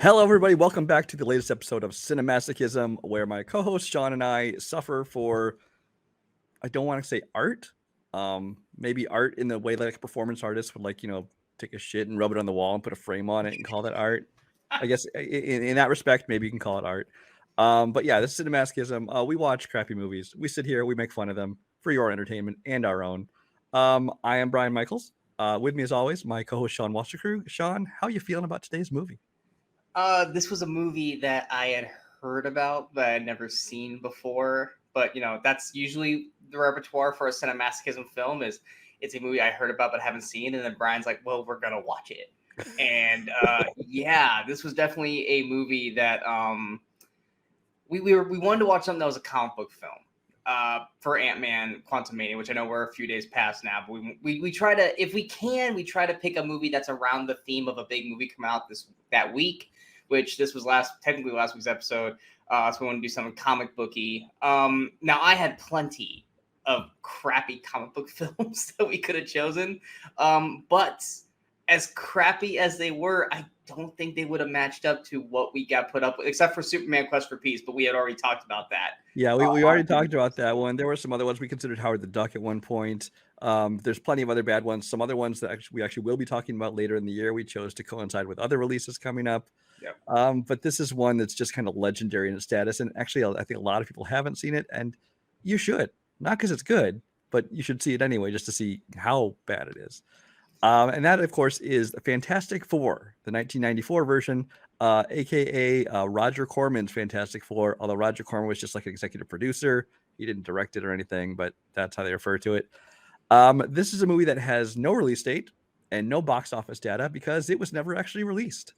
Hello, everybody. Welcome back to the latest episode of CineMasochism, where my co-host Sean and I suffer for, I don't want to say art, maybe art in the way like a performance artist would take a shit and rub it on the wall and put a frame on it and call that art. I guess in that respect, maybe you can call it art. But yeah, this is CineMasochism. We watch crappy movies. We sit here, we make fun of them for your entertainment and our own. I am Brian Michaels. With me as always, my co-host Sean Wasserkrug. Sean, how are you feeling about today's movie? This was a movie that I had heard about but I had never seen before. But that's usually the repertoire for a cinemasochism film is it's a movie I heard about but haven't seen, and then Brian's like, "Well, we're gonna watch it." And yeah, this was definitely a movie that we wanted to watch something that was a comic book film. For Ant-Man Quantumania, which I know we're a few days past now, but we try to, if we can, we try to pick a movie that's around the theme of a big movie come out that week, which this was technically last week's episode. So we want to do something comic booky. Now I had plenty of crappy comic book films that we could have chosen, but as crappy as they were, I don't think they would have matched up to what we got put up with, except for Superman Quest for Peace, but we had already talked about that. Yeah, we already talked about that one. There were some other ones. We considered Howard the Duck at one point. There's plenty of other bad ones. Some other ones that we actually will be talking about later in the year. We chose to coincide with other releases coming up. Yep. But this is one that's just kind of legendary in its status. And actually, I think a lot of people haven't seen it. And you should. Not because it's good, but you should see it anyway just to see how bad it is. And that, of course, is Fantastic Four, the 1994 version, aka Roger Corman's Fantastic Four. Although Roger Corman was just like an executive producer, he didn't direct it or anything, but that's how they refer to it. This is a movie that has no release date and no box office data because it was never actually released.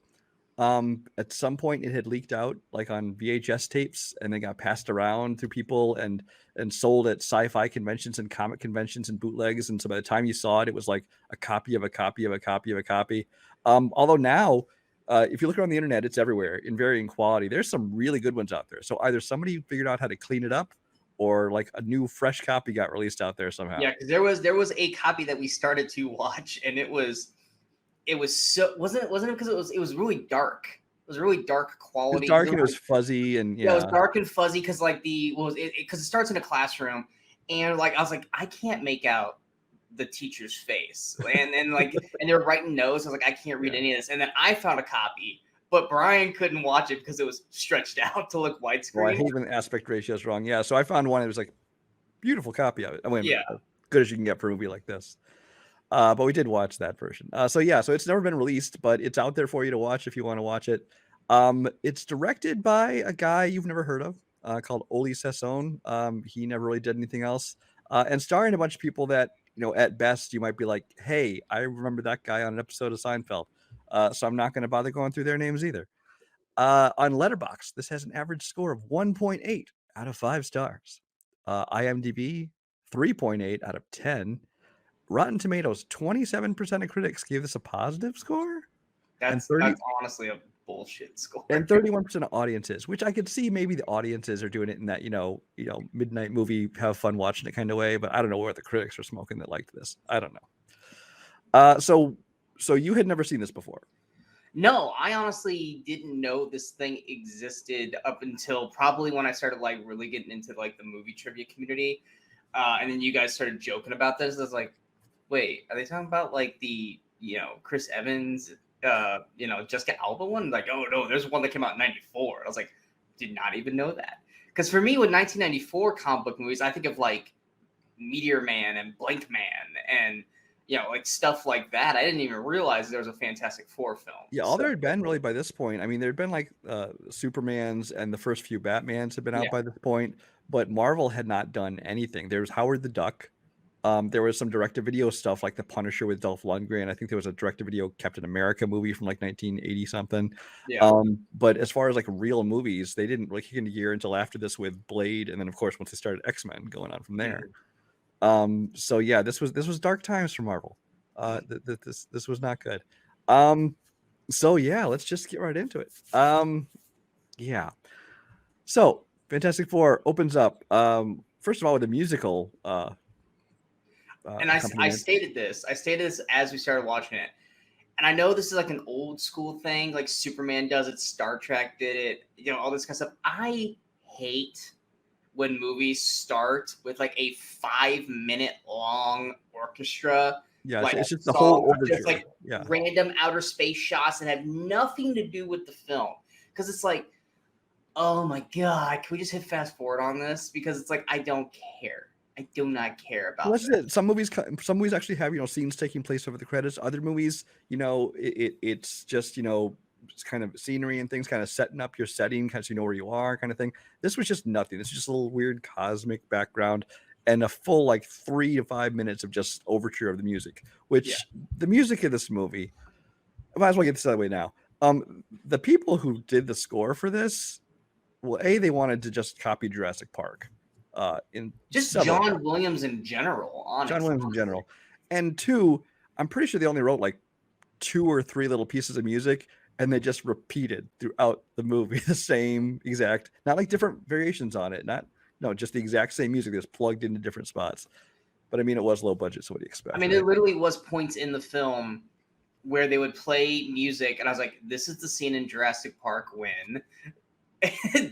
At some point, it had leaked out like on VHS tapes, and then got passed around through people and sold at sci-fi conventions and comic conventions and bootlegs. And so by the time you saw it, it was like a copy of a copy of a copy of a copy. Although now, if you look around the internet, it's everywhere in varying quality. There's some really good ones out there. So either somebody figured out how to clean it up, or like a new fresh copy got released out there somehow. Yeah, because there was a copy that we started to watch, and it was so wasn't it because it was really dark. It was really dark quality. It was dark and it was fuzzy, and yeah, it was dark and fuzzy because like because it starts in a classroom, and like I was like, I can't make out the teacher's face, and they're writing notes. I was like, I can't read any of this, and then I found a copy, but Brian couldn't watch it because it was stretched out to look widescreen. Well, I hate when the aspect ratio is wrong. Yeah, so I found one that was like beautiful copy of it. I mean, yeah, as good as you can get for a movie like this. But we did watch that version. So it's never been released, but it's out there for you to watch if you want to watch it. It's directed by a guy you've never heard of called Oli Sassoon. He never really did anything else. And starring a bunch of people that, at best you might be like, hey, I remember that guy on an episode of Seinfeld. So I'm not going to bother going through their names either. On Letterboxd, this has an average score of 1.8 out of 5 stars. IMDb, 3.8 out of 10. Rotten Tomatoes, 27% of critics gave this a positive score. That's honestly a bullshit score. And 31% of audiences, which I could see maybe the audiences are doing it in that, midnight movie, have fun watching it kind of way. But I don't know what the critics are smoking that liked this. I don't know. So you had never seen this before? No, I honestly didn't know this thing existed up until probably when I started like really getting into like the movie trivia community. And then you guys started joking about this. I was like, wait, are they talking about like the, Chris Evans, Jessica Alba one? Like, oh no, there's one that came out in 94. I was like, did not even know that. Because for me, with 1994 comic book movies, I think of like Meteor Man and Blank Man and, like stuff like that. I didn't even realize there was a Fantastic Four film. Yeah, all there had been really by this point. I mean, there had been like Supermans and the first few Batmans had been out by this point, but Marvel had not done anything. There was Howard the Duck. There was some direct-to-video stuff like The Punisher with Dolph Lundgren. I think there was a direct-to-video Captain America movie from like 1980 something. Yeah. But as far as like real movies, they didn't really kick into gear until after this with Blade, and then of course once they started X-Men going on from there. So yeah, this was dark times for Marvel. This was not good. So yeah, let's just get right into it. Yeah. So Fantastic Four opens up. First of all with a musical. And I stated this as we started watching it. and I know this is like an old school thing, like Superman does it, Star Trek did it, you know, all this kind of stuff. I hate when movies start with like a 5 minute long orchestra, Yeah, like it's a just the song, whole just overture. like Yeah. random outer space shots that have nothing to do with the film. Because it's like, oh my God, can we just hit fast forward on this? Because it's like, I don't care. I do not care about Well, that's this. it. Some movies actually have, you know, scenes taking place over the credits. Other movies, you know, it's just, you know, it's kind of scenery and things, kind of setting up your setting, kind of so you know where you are, kind of thing. This was just nothing. This was just a little weird cosmic background and a full like 3 to 5 minutes of just overture of the music. Which the music of this movie, I might as well get this out of the way now. The people who did the score for this, well, they wanted to just copy Jurassic Park. In Just several John Williams in general, John honestly. Williams in general. And two, I'm pretty sure they only wrote like 2 or 3 little pieces of music and they just repeated throughout the movie the same exact, not like different variations on it, not no, just the exact same music that's plugged into different spots. But I mean, it was low budget, so what do you expect? I mean, right? there literally was points in the film where they would play music, and I was like, "This is the scene in Jurassic Park when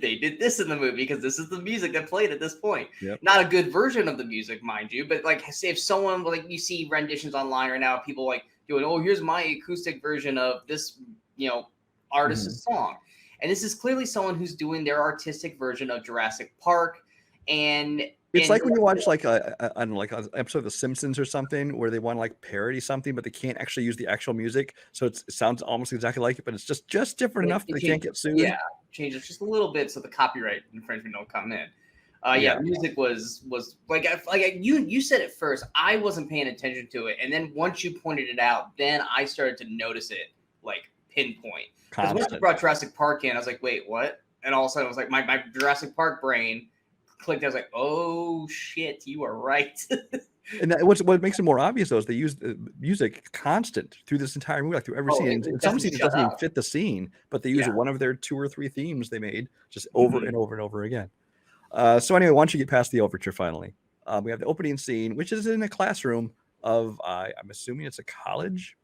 they did this in the movie because this is the music that played at this point." Yep. Not a good version of the music, mind you, but like, say if someone like you see renditions online right now, people like doing, "Oh, here's my acoustic version of this," you know, artist's song, and this is clearly someone who's doing their artistic version of Jurassic Park, and It's and like when you watch like I don't know, like an episode of The Simpsons or something where they want to like parody something, but they can't actually use the actual music, so it sounds almost exactly like it, but it's just different enough that they can't get sued. Yeah, change it just a little bit so the copyright infringement don't come in. Yeah. The music was like you said it first. I wasn't paying attention to it, and then once you pointed it out, then I started to notice it like pinpoint. Because once you Constant. brought Jurassic Park in, I was like, wait, what? And all of a sudden, it was like my Jurassic Park brain clicked. I was like, oh shit, you are right. And what makes it more obvious though is they use the music constant through this entire movie, like through every scene. In some scenes, it doesn't even fit the scene, but they use one of their 2 or 3 themes they made just over and over and over again. So anyway, once you get past the overture, finally, we have the opening scene, which is in a classroom of I'm assuming it's a college.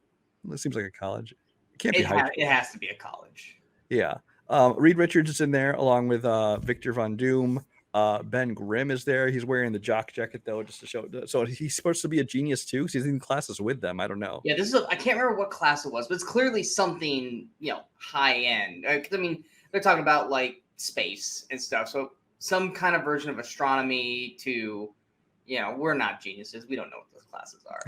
It seems like a college. It can't be high school. It has to be a college. Yeah. Reed Richards is in there along with Victor Von Doom. Ben Grimm is there. He's wearing the jock jacket though, just to show. So he's supposed to be a genius too, because he's in classes with them. I don't know. Yeah, I can't remember what class it was, but it's clearly something, you know, high end. I mean, they're talking about like space and stuff, so some kind of version of astronomy. To, you know, we're not geniuses. We don't know what those classes are,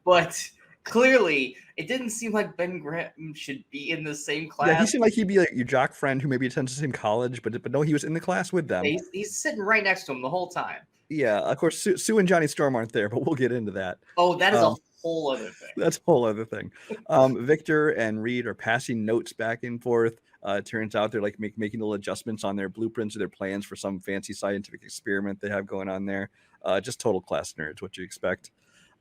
but clearly it didn't seem like Ben Grimm should be in the same class. Yeah, he seemed like he'd be like your jock friend who maybe attends the same college, but no, he was in the class with them. He's sitting right next to him the whole time. Yeah, of course, Sue and Johnny Storm aren't there, but we'll get into that. Oh, that is a whole other thing. That's a whole other thing. Victor and Reed are passing notes back and forth. It turns out they're like making little adjustments on their blueprints or their plans for some fancy scientific experiment they have going on there. Just total class nerds, what you expect.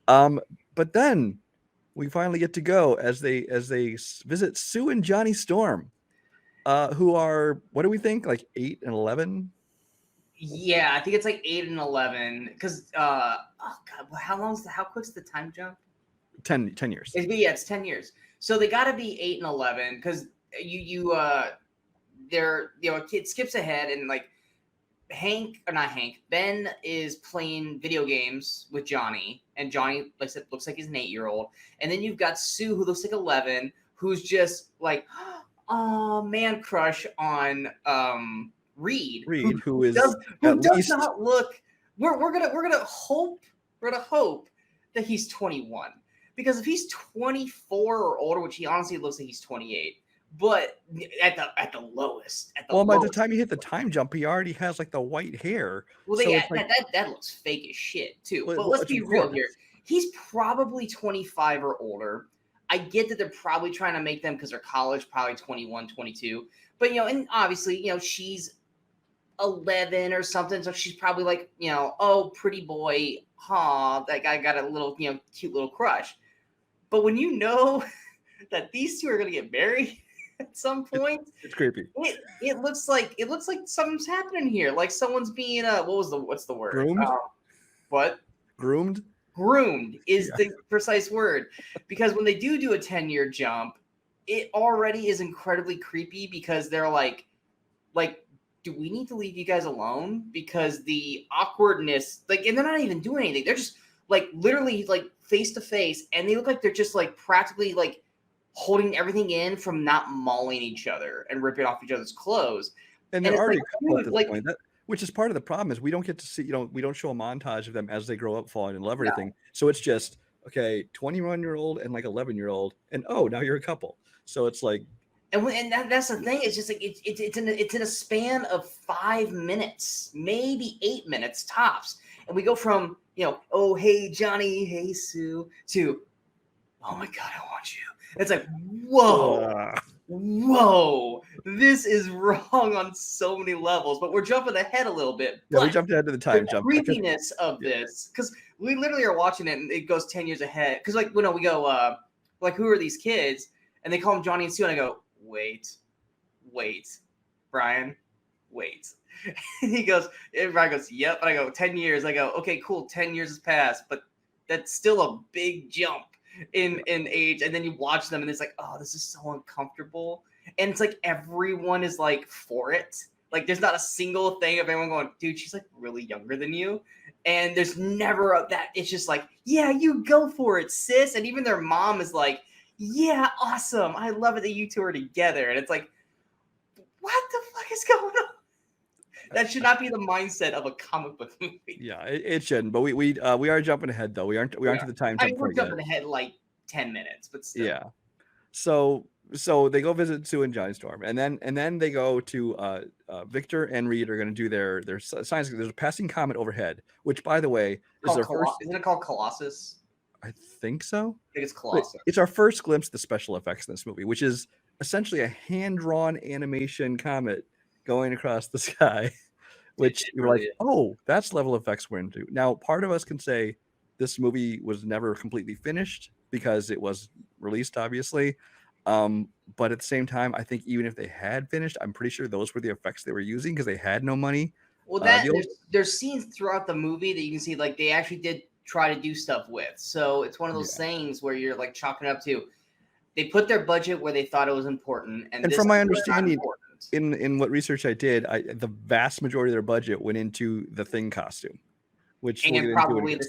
But then we finally get to go as they visit Sue and Johnny Storm, who are, what do we think, like 8 and 11? Yeah, I think it's like 8 and 11. Because oh god, how quick's the time jump? 10 years. It's 10 years. So they got to be 8 and 11 because they're, you know, a kid skips ahead and like Ben is playing video games with Johnny, and Johnny, like I said, looks like he's an 8-year-old. And then you've got Sue, who looks like 11, who's just like, oh, man crush on Reed, who does not look. We're gonna hope that he's 21, because if he's 24 or older, which he honestly looks like he's 28. But at the lowest, by the time you hit the time jump, he already has like the white hair. Well, so that looks fake as shit too. But let's be real here. He's probably 25 or older. I get that they're probably trying to make them, because they're college, probably 21, 22. But, you know, and obviously, you know, she's 11 or something, so she's probably like, you know, oh, pretty boy, that guy got a little, you know, cute little crush. But when you know that these two are going to get married at some point, it's creepy. It looks like something's happening here. Like someone's being what's the word? Groomed? What? Groomed? Groomed is Yeah. the precise word, because when they do a 10-year jump, it already is incredibly creepy because they're like, do we need to leave you guys alone? Because the awkwardness, like, and they're not even doing anything. They're just like literally like face to face, and they look like they're just like practically like holding everything in from not mauling each other and ripping off each other's clothes. And And they're it's already like, a couple at dude, this like, point. Which is part of the problem is we don't get to see, we don't show a montage of them as they grow up, falling in love or no. anything. So it's just, okay, 21-year-old and like 11-year-old, and oh, now you're a couple. So it's like, And that's the thing. It's just like it's in a span of 5 minutes, maybe 8 minutes tops, and we go from oh hey Johnny, hey Sue, to oh my god, I want you. It's like whoa, this is wrong on so many levels. But we're jumping ahead a little bit. yeah, we But jumped ahead to the the time jump. creepiness of this, because we literally are watching it and it goes 10 years ahead. Because like we go like, who are these kids? And they call them Johnny and Sue, and I go, wait, Brian, wait. He goes, and Brian goes, yep. And I go, 10 years. I go, okay, cool, 10 years has passed, but that's still a big jump in age. And then you watch them and it's like, oh, this is so uncomfortable. And it's like everyone is like for it. Like there's not a single thing of anyone going, dude, she's like really younger than you. And there's never that. It's just like, yeah, you go for it, sis. And even their mom is like, yeah, awesome. I love it that you two are together. And it's like, what the fuck is going on? That should not be the mindset of a comic book movie. Yeah, it shouldn't. But we are jumping ahead though. We aren't to the time jump. We're jumping ahead like 10 minutes, but still. Yeah. So they go visit Sue and Johnny Storm, and then they go to Victor and Reed are going to do their science. There's a passing comet overhead, which, by the way, is their first. Isn't it called Colossus? I think so. I think it's Colossus. It's our first glimpse of the special effects in this movie, which is essentially a hand-drawn animation comet going across the sky, which you're like, oh, that's level of effects we're into. Now, part of us can say this movie was never completely finished because it was released, obviously. But at the same time, I think even if they had finished, I'm pretty sure those were the effects they were using because they had no money. Well, there's scenes throughout the movie that you can see, like, they actually did try to do stuff with. So it's one of those things where you're like chalking it up to, they put their budget where they thought it was important. And from my understanding, in what research I did, the vast majority of their budget went into the Thing costume, which and we'll probably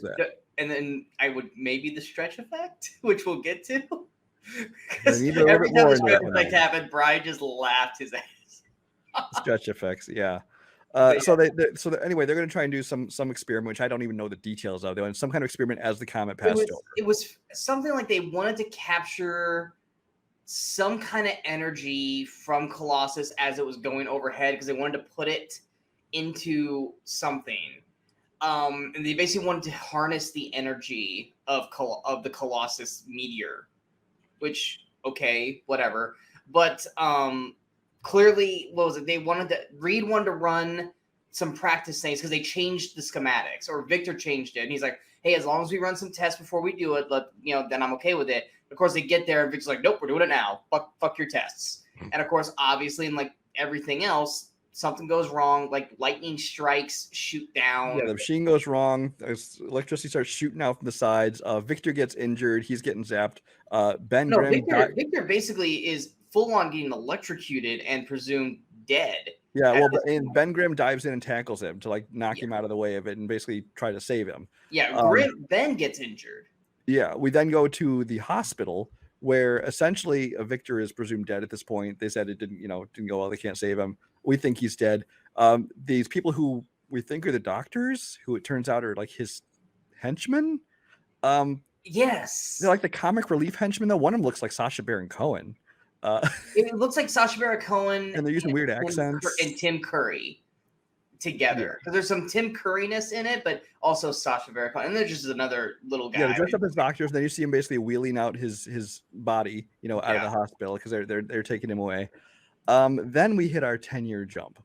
and then I would maybe the stretch effect, which we'll get to. Because every time the stretch effect happened, Brian just laughed his ass. Stretch effects, yeah. Anyway, they're going to try and do some experiment, which I don't even know the details of. They're doing some kind of experiment as the comet passed over. It was something like they wanted to capture some kind of energy from Colossus as it was going overhead because they wanted to put it into something. And they basically wanted to harness the energy of the Colossus meteor, which, okay, whatever. But clearly, what was it? Reed wanted to run some practice things because they changed the schematics, or Victor changed it. And he's like, hey, as long as we run some tests before we do it, then I'm okay with it. Of course, they get there and Victor's like, nope, we're doing it now. Fuck your tests. And of course, obviously, and like everything else, something goes wrong, like lightning strikes, shoot down. Yeah, the machine goes wrong. Electricity starts shooting out from the sides. Victor gets injured. He's getting zapped. Victor basically is full on getting electrocuted and presumed dead. Yeah, well, and Ben Grimm dives in and tackles him to like knock him out of the way of it and basically try to save him. Yeah, Ben gets injured. Yeah, we then go to the hospital where essentially Victor is presumed dead at this point. They said it didn't go well. They can't save him. We think he's dead. These people who we think are the doctors, who it turns out are like his henchmen. Yes, they're like the comic relief henchmen. Though one of them looks like Sacha Baron Cohen. It looks like Sacha Baron Cohen, and they're using weird accents. And Tim Curry together because there's some Tim Curryness in it, but also Sacha Baron Cohen, and there's just another little guy. Yeah, they're dressed up as doctors. And then you see him basically wheeling out his body, out of the hospital because they're taking him away. Then we hit our 10-year jump.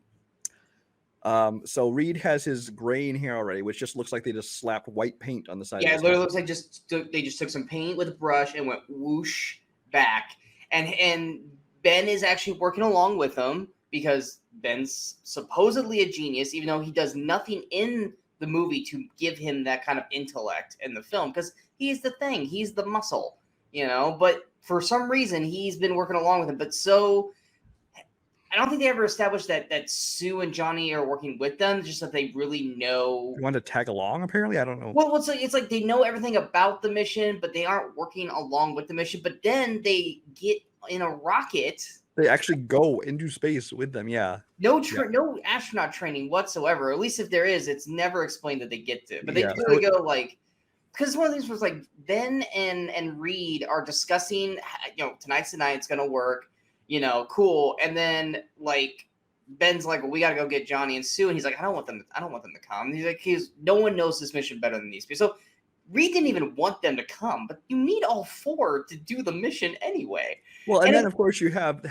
So Reed has his graying hair already, which just looks like they just slapped white paint on the side. Yeah, it literally looks like they just took some paint with a brush and went whoosh back. And Ben is actually working along with them because Ben's supposedly a genius, even though he does nothing in the movie to give him that kind of intellect in the film, because he's the thing, he's the muscle, but for some reason he's been working along with him. But so I don't think they ever established that Sue and Johnny are working with them, just that they really know. You want to tag along? Apparently, I don't know. Well, it's like they know everything about the mission, but they aren't working along with the mission. But then they get in a rocket. They actually go into space with them. Yeah. No astronaut training whatsoever. At least if there is, it's never explained that they get to. But they clearly go like, because one of the things was like Ben and Reed are discussing, tonight's the night, it's gonna work. Cool. And then like Ben's like, well, we got to go get Johnny and Sue, and he's like, I don't want them to come. And he's like, no one knows this mission better than these people. So Reed didn't even want them to come, but you need all four to do the mission anyway. Well, and then of course you have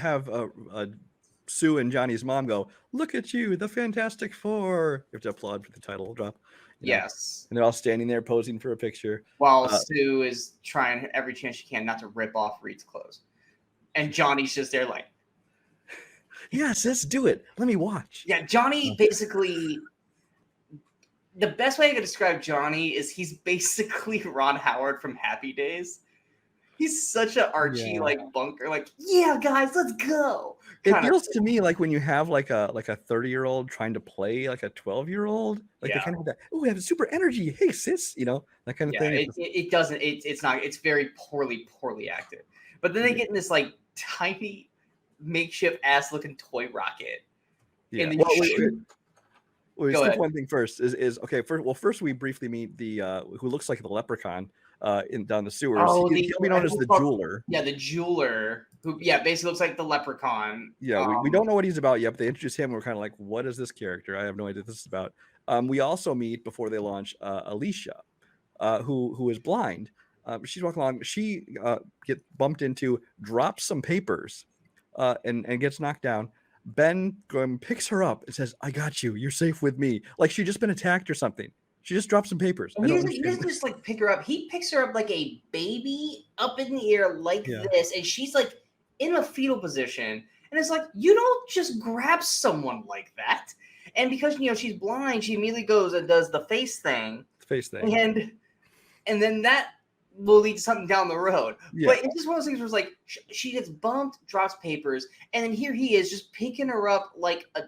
Sue and Johnny's mom go, look at you, the Fantastic Four. You have to applaud for the title drop. Yes. And they're all standing there posing for a picture while Sue is trying every chance she can not to rip off Reed's clothes. And Johnny's just there like, yes, let's do it. Let me watch. Yeah, Johnny basically, the best way I could describe Johnny is he's basically Ron Howard from Happy Days. He's such an Archie like bunker, like, yeah, guys, let's go. It feels to me like when you have like a 30-year-old trying to play like a 12-year-old, like they kind of have that, oh, we have super energy. Hey, sis, that kind of thing. It doesn't. It's not. It's very poorly acted. But then they get in this like tiny makeshift ass looking toy rocket. Yeah. And then Go ahead. One thing first is okay. First we briefly meet the who looks like the leprechaun down the sewers. Oh, he'll be known as the jeweler. Yeah, the jeweler who basically looks like the leprechaun. Yeah, we don't know what he's about yet, but they introduce him. And we're kind of like, what is this character? I have no idea what this is about. We also meet before they launch Alicia, who is blind. She's walking along. She gets bumped into, drops some papers, and gets knocked down. Ben picks her up and says, I got you. You're safe with me. Like she'd just been attacked or something. She just dropped some papers. He doesn't just like pick her up. He picks her up like a baby up in the air like this. And she's like in a fetal position. And it's like, you don't just grab someone like that. And because, she's blind, she immediately goes and does the face thing. And then that will lead to something down the road. Yeah. But it's just one of those things where it's like she gets bumped, drops papers, and then here he is just picking her up like a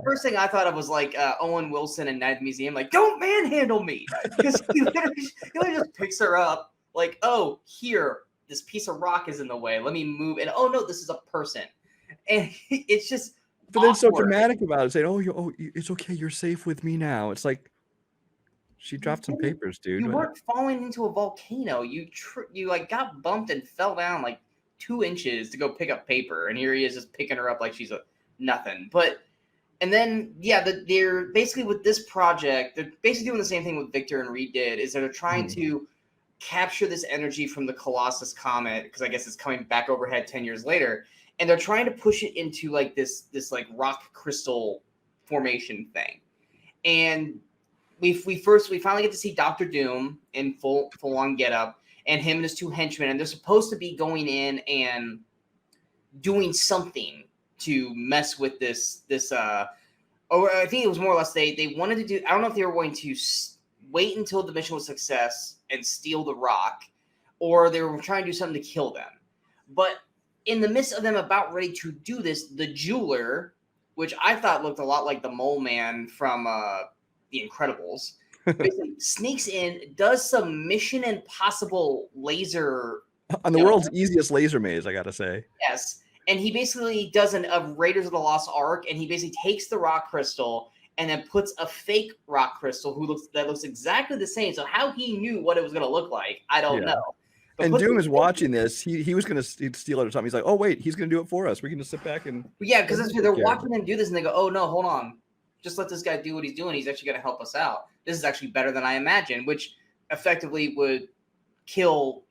first thing I thought of was like Owen Wilson in Night at the Museum, like, don't manhandle me. Because he literally just picks her up like, oh, here, this piece of rock is in the way. Let me move. And oh no, this is a person. And it's just but then so dramatic about it, saying, oh, it's okay, you're safe with me now. It's like she dropped some papers, dude. You weren't falling into a volcano. You like got bumped and fell down like 2 inches to go pick up paper, and here he is just picking her up like she's a nothing. And then they're basically with this project, they're basically doing the same thing what Victor and Reed did. Is they're trying to capture this energy from the Colossus comet, because I guess it's coming back overhead 10 years later, and they're trying to push it into like this like rock crystal formation thing, and. We finally get to see Dr. Doom in full on getup, and him and his 2 henchmen, and they're supposed to be going in and doing something to mess with this. Or I think it was more or less they wanted to do. I don't know if they were going to wait until the mission was a success and steal the rock, or they were trying to do something to kill them. But in the midst of them about ready to do this, the jeweler, which I thought looked a lot like the Mole Man from The Incredibles, basically sneaks in, does some Mission Impossible laser on the world's easiest laser maze, I gotta say. Yes, and he basically does a Raiders of the Lost Ark, and he basically takes the rock crystal and then puts a fake rock crystal that looks exactly the same. So how he knew what it was going to look like, I don't know. But and Doom is watching this. He was going to steal it or something. He's like, oh wait, he's going to do it for us. We can just sit back and because they're watching him do this, and they go, oh no, hold on. Just let this guy do what he's doing. He's actually going to help us out. This is actually better than I imagined, which effectively would kill,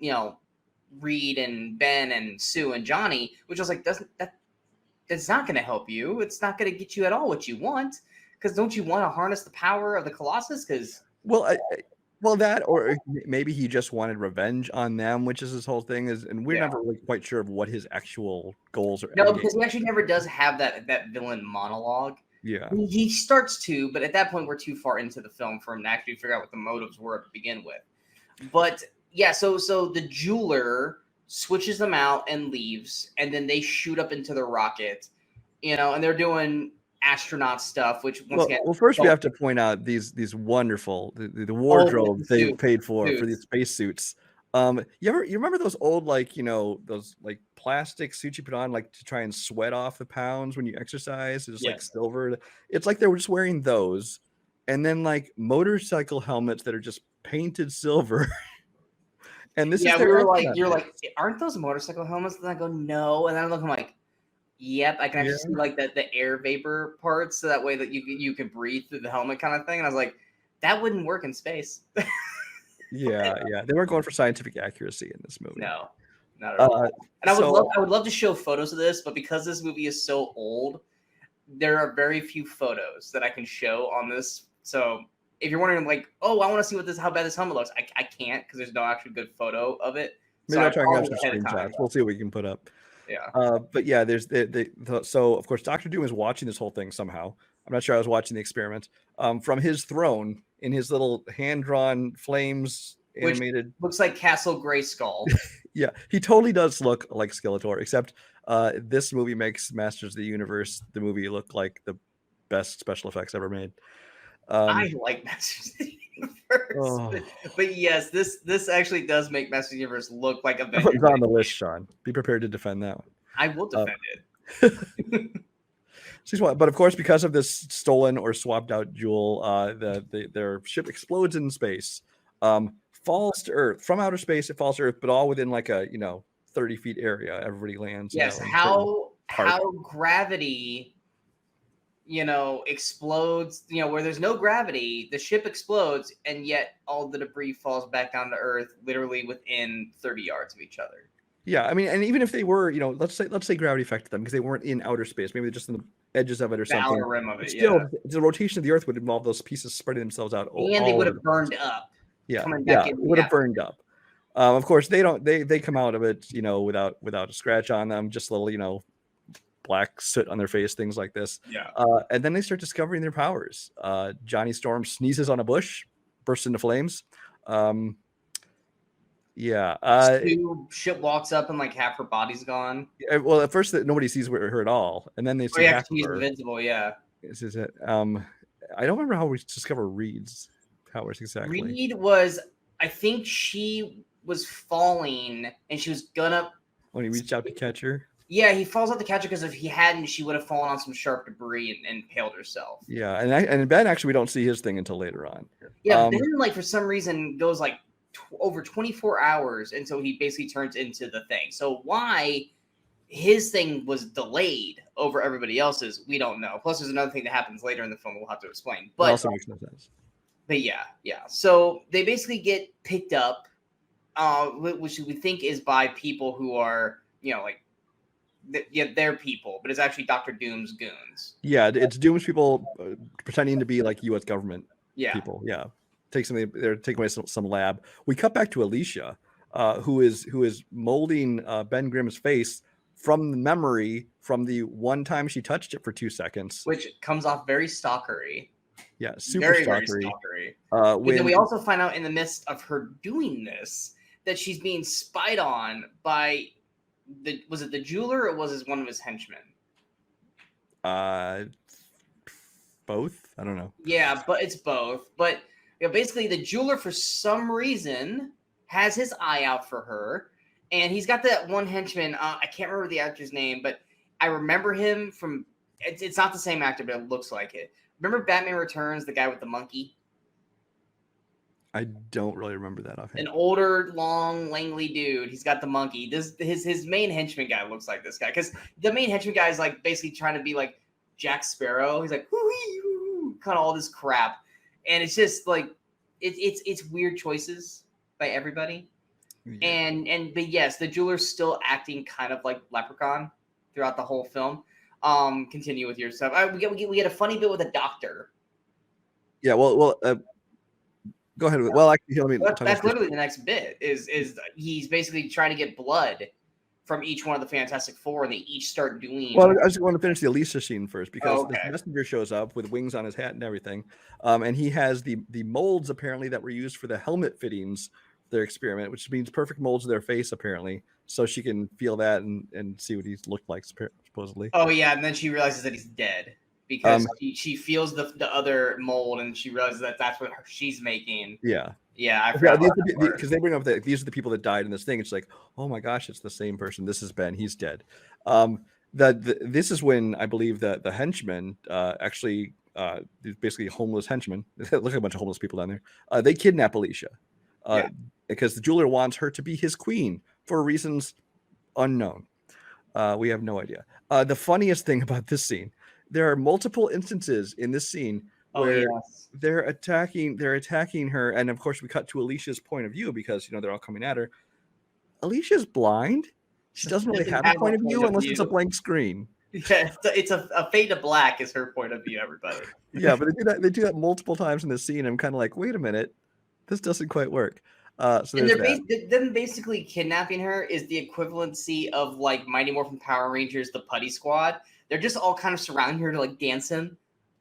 Reed and Ben and Sue and Johnny, which I was like, that's not going to help you. It's not going to get you at all what you want. Because don't you want to harness the power of the Colossus? Because that, or maybe he just wanted revenge on them, which is his whole thing. And we're never really quite sure of what his actual goals are. No, because he actually never does have that villain monologue. Yeah. He starts to, but at that point we're too far into the film for him to actually figure out what the motives were to begin with. But yeah, so the jeweler switches them out and leaves, and then they shoot up into the rocket, and they're doing astronaut stuff, which once again, Well, first we have to point out these wonderful the with wardrobe the they suits. paid for these spacesuits. You remember those old those like plastic suits you put on like to try and sweat off the pounds when you exercise? It's just like Yes. silver. It's like they were just wearing those, and then like motorcycle helmets that are just painted silver. And this is Yeah, we their were like, astronaut you're suits. like, aren't those motorcycle helmets? And I go, no, and then I look, I'm like, yep, I can actually see Yeah. like the air vapor parts, so that way that you can breathe through the helmet kind of thing. And I was like, that wouldn't work in space. Yeah, they weren't going for scientific accuracy in this movie. No, not at all. And So I would love to show photos of this, but because this movie is so old, there are very few photos that I can show on this. So if you're wondering, like, oh, I want to see how bad this helmet looks, I can't because there's no actual good photo of it. maybe So I'll try and grab some ahead of time. screenshots. We'll see what we can put up. Yeah. But yeah, there's so of course Dr. Doom is watching this whole thing somehow. I'm not sure I was watching the experiment from his throne in his little hand-drawn flames animated. Which looks like Castle Grayskull. Yeah, he totally does look like Skeletor, except this movie makes Masters of the Universe, the movie, look like the best special effects ever made. I like Masters of the Universe, but yes, this actually does make Masters of the Universe look like Avengers. It's on the list, Sean. Be prepared to defend that one. I will defend it. But of course, because of this stolen or swapped out jewel, their ship explodes in space, falls to Earth from outer space. It falls to Earth, but all within like a 30 feet area. Everybody lands. Yes, how gravity explodes, where there's no gravity, the ship explodes, and yet all the debris falls back down to Earth literally within 30 yards of each other. Yeah, I mean, and even if they were, let's say gravity affected them because they weren't in outer space, maybe they're just in the edges of it or something. Outer rim of it, still, the rotation of the Earth would involve those pieces spreading themselves out. And they would have burned up. Yeah, it would have burned up. Of course, they don't. They come out of it, without a scratch on them, just a little, black soot on their face, things like this. Yeah. And then they start discovering their powers. Johnny Storm sneezes on a bush, bursts into flames. Ship walks up and like half her body's gone. Well, at first nobody sees her at all, and then they see half she's of her. invincible. Yeah. This is it. I don't remember how we discover Reed's powers exactly. Reed was, I think she was falling and she was gonna. When he reached out to catch her. Yeah, he falls out to catch her because if he hadn't, she would have fallen on some sharp debris and impaled herself. Yeah, and Ben actually we don't see his thing until later on. Yeah, Ben like for some reason goes like over 24 hours until he basically turns into the thing. So why his thing was delayed over everybody else's, we don't know. Plus, there's another thing that happens later in the film we'll have to explain. But it also makes no sense. But yeah. So they basically get picked up, which we think is by people who are, they're people, but it's actually Dr. Doom's goons. Yeah, it's Doom's people pretending to be like U.S. government people. Yeah, they're taking away some lab. We cut back to Alicia, who is molding Ben Grimm's face from the memory from the one time she touched it for 2 seconds, which comes off very stalkery. Yeah, super very stalkery. But then we also find out in the midst of her doing this that she's being spied on by was it the jeweler or was it one of his henchmen? Both. I don't know. Yeah, but it's both. But basically, the jeweler for some reason has his eye out for her, and he's got that one henchman. I can't remember the actor's name, but I remember him from. It's not the same actor, but it looks like it. Remember Batman Returns, the guy with the monkey? I don't really remember that offhand. An older, long, langly dude. He's got the monkey. His main henchman guy looks like this guy because the main henchman guy is like basically trying to be like Jack Sparrow. He's like kind of all this crap, and it's just like it's weird choices by everybody. Yeah. But yes, the jeweler's still acting kind of like Leprechaun throughout the whole film. Continue with your stuff. We get a funny bit with a doctor. Yeah, well. Go ahead. Well, actually, that's literally the next bit. Is he's basically trying to get blood from each one of the Fantastic Four, and they each start doing. Well, I just want to finish the Alicia scene first because Okay. the messenger shows up with wings on his hat and everything, and he has the molds apparently that were used for the helmet fittings, their experiment, which means perfect molds of their face apparently, so she can feel that and see what he's looked like supposedly. Oh yeah, and then she realizes that he's dead because she feels the other mold, and she realizes that that's what she's making. Yeah. Yeah, I forgot because they bring up that these are the people that died in this thing. It's like, oh my gosh, it's the same person. This is Ben. He's dead. This is when I believe that the henchmen actually basically homeless henchmen. Look at a bunch of homeless people down there. They kidnap Alicia because the jeweler wants her to be his queen for reasons unknown. We have no idea. The funniest thing about this scene, there are multiple instances in this scene where they're attacking her, and of course we cut to Alicia's point of view because they're all coming at her. Alicia's blind. She doesn't really have a point of view unless it's a blank screen. Yeah, it's a fade to black is her point of view, everybody. Yeah, but they do that multiple times in this scene. I'm kind of like, wait a minute, this doesn't quite work. So them basically kidnapping her is the equivalency of like Mighty Morphin Power Rangers, the Putty Squad. They're just all kind of surrounding her to like dancing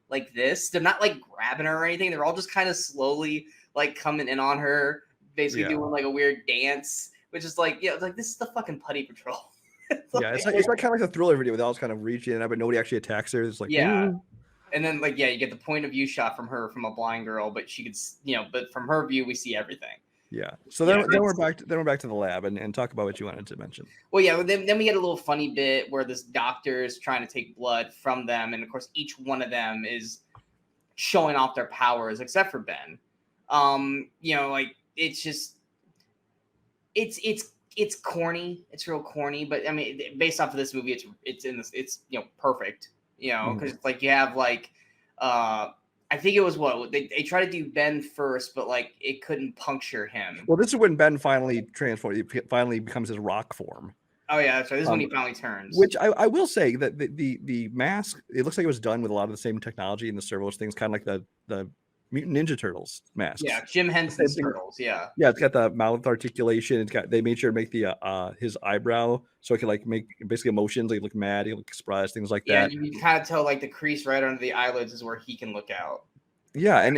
like this. They're not like grabbing her or anything. They're all just kind of slowly like coming in on her, basically doing like a weird dance, which is like, like this is the fucking Putty Patrol. It's like kind of like the Thriller video where they all kind of reach in, but nobody actually attacks her. It's like, ooh. And then you get the point of view shot from her from a blind girl, but she could, but from her view we see everything. Yeah. So then we're back to the lab and talk about what you wanted to mention. Well, yeah. Then we get a little funny bit where this doctor is trying to take blood from them, and of course each one of them is showing off their powers except for Ben. Like it's just it's corny. It's real corny, but I mean, based off of this movie, it's perfect. Because it's like you have like I think it was they try to do Ben first, but like it couldn't puncture him. Well, this is when Ben finally transforms. He finally becomes his rock form. Oh yeah, that's right. This is when he finally turns. Which I will say that the mask, it looks like it was done with a lot of the same technology in the servos things, kind of like the Mutant Ninja Turtles masks. Yeah, Jim Henson's Turtles. Yeah. Yeah, it's got the mouth articulation. They made sure to make the his eyebrow so it could like make basically emotions. Like look mad, he look surprised, things like that. Yeah, you can kind of tell like the crease right under the eyelids is where he can look out. Yeah, and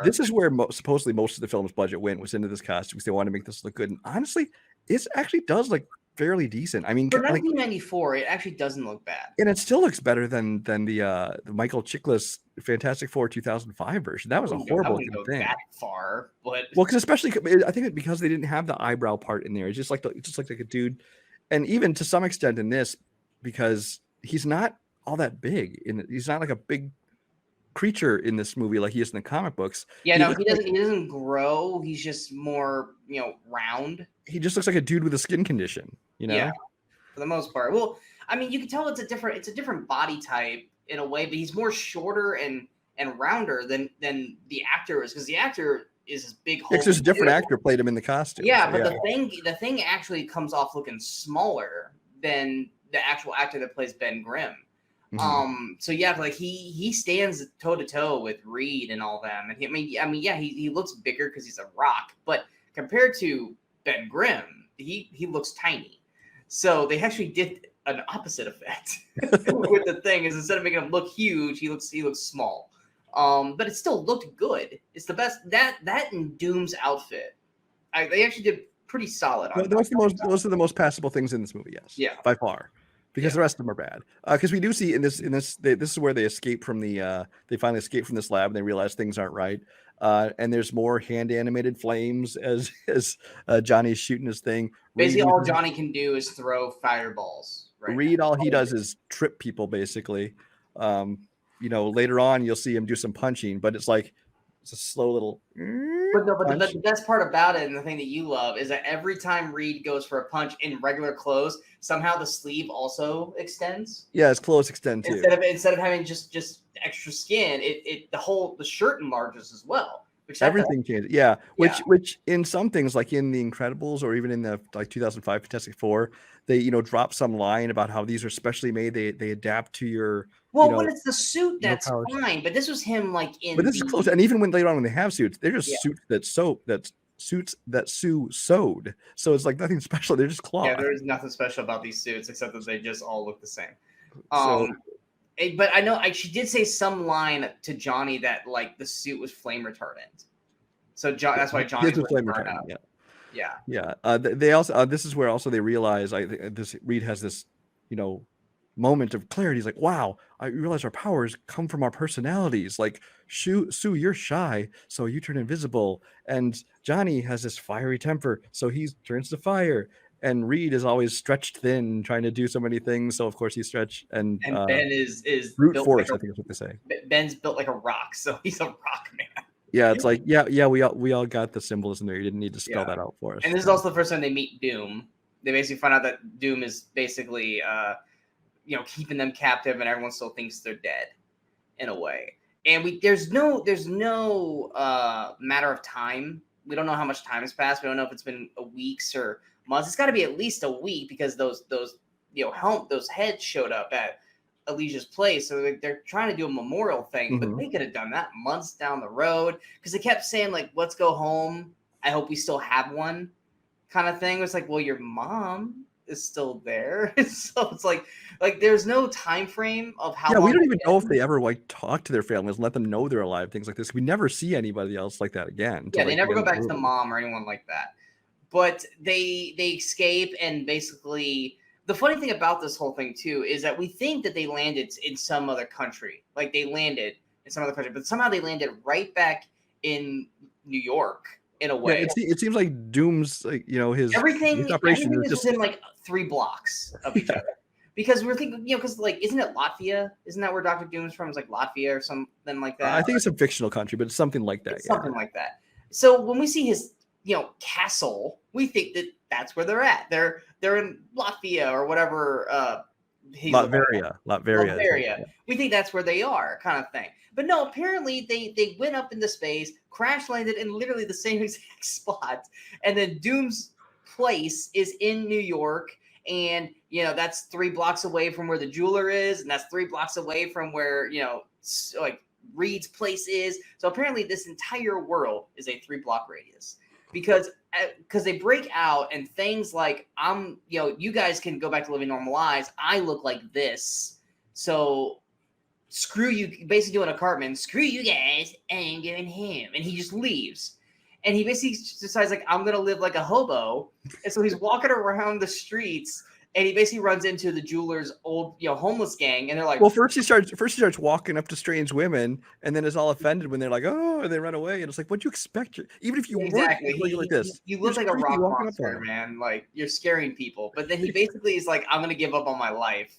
this is where supposedly most of the film's budget was into this costume because they wanted to make this look good. And honestly, it actually does look fairly decent. I mean, for 1994, it actually doesn't look bad, and it still looks better than the Michael Chiklis Fantastic Four 2005 version. That was a horrible thing. That far, but because especially I think because they didn't have the eyebrow part in there. It's just like a dude, and even to some extent in this because he's not all that big. He's not like a big creature in this movie like he is in the comic books. Yeah, he doesn't grow. He's just more round. He just looks like a dude with a skin condition. Yeah, for the most part. Well, I mean, you can tell it's a different body type in a way, but he's more shorter and rounder than the actor is because the actor is this big. It's just a different actor played him in the costume. Yeah, but the thing actually comes off looking smaller than the actual actor that plays Ben Grimm. Mm-hmm. So yeah, like he stands toe to toe with Reed and all them, and he looks bigger because he's a rock, but compared to Ben Grimm, he looks tiny. So they actually did an opposite effect with the thing is instead of making him look huge, he looks small. But it still looked good. It's the best that and Doom's outfit. They actually did pretty solid. Those are the most passable things in this movie. Yes, yeah, by far. Because the rest of them are bad. Because we do see in this this is where they escape from they finally escape from this lab and they realize things aren't right. And there's more hand animated flames as Johnny's shooting his thing. Basically, all Johnny can do is throw fireballs. Right Reed, all he does is trip people. Basically, later on you'll see him do some punching, but it's like it's a slow little. But the best part about it, and the thing that you love, is that every time Reed goes for a punch in regular clothes, somehow the sleeve also extends. Yeah, his clothes extend too. Instead of having just extra skin, the shirt enlarges as well. Everything changes. Yeah, which in some things, like in The Incredibles or even in the 2005 Fantastic Four, they drop some line about how these are specially made. They adapt to your. Well, when it's the suit, that's fine. But this was him like in. But this is close, and even when later on when they have suits, they're just suits that's suits that Sue sewed. So it's like nothing special. They're just Yeah, cloth. there is nothing special about these suits except that they just all look the same. So But I know she did say some line to Johnny that like the suit was flame retardant. So that's why Johnny was flame burn retardant. up. Yeah. Yeah. Yeah. They also this is where also they realize Reed has this, moment of clarity. He's like, wow, I realize our powers come from our personalities. Like Sue, you're shy, so you turn invisible. And Johnny has this fiery temper, so he turns to fire. And Reed is always stretched thin, trying to do so many things. So of course he stretch and Ben is brute built force, like I think is what they say. Ben's built like a rock, so he's a rock man. Yeah, it's like we all got the symbolism there. You didn't need to spell that out for us. And this is also the first time they meet Doom. They basically find out that Doom is basically keeping them captive, and everyone still thinks they're dead in a way. And there's no matter of time. We don't know how much time has passed. We don't know if it's been weeks or months. It's got to be at least a week because those heads showed up at Alicia's place. So they're trying to do a memorial thing, but they could have done that months down the road because they kept saying like, "Let's go home. I hope we still have one," kind of thing. It's like, well, your mom is still there, so it's like there's no time frame of how. Yeah, we don't even know if they ever like talk to their families and let them know they're alive. Things like this. We never see anybody else like that again. Yeah, they never go back to the mom or anyone like that. But they escape, and basically the funny thing about this whole thing too is that we think that they landed in some other country, like they landed in some other country, but somehow they landed right back in New York. In a way, it seems like Doom's his everything is within like 3 blocks of each other. Because we're thinking, because like, isn't it Latvia? Isn't that where Dr. Doom's from? It's like Latvia or something like that. I think it's a fictional country, but it's something like that. Something like that. So when we see his castle, we think that that's where they're at. They're in Latvia or whatever. Latveria. We think that's where they are, kind of thing. But no, apparently they went up into space, crash landed in literally the same exact spot, and then Doom's place is in New York, and that's 3 blocks away from where the jeweler is, and that's 3 blocks away from where like Reed's place is. So apparently this entire world is a 3-block radius because they break out and things like you guys can go back to living normal lives. I look like this, so screw you. Basically doing a Cartman, screw you guys, and giving him, and he just leaves. And he basically decides like, I'm gonna live like a hobo, and so he's walking around the streets. And he basically runs into the jeweler's old, homeless gang, and they're like, well, first he starts walking up to strange women, and then is all offended when they're like, oh, and they run away, and it's like, what do you expect? Even if you weren't like this, you look like a rock monster, man. Like you're scaring people. But then he basically is like, I'm gonna give up on my life,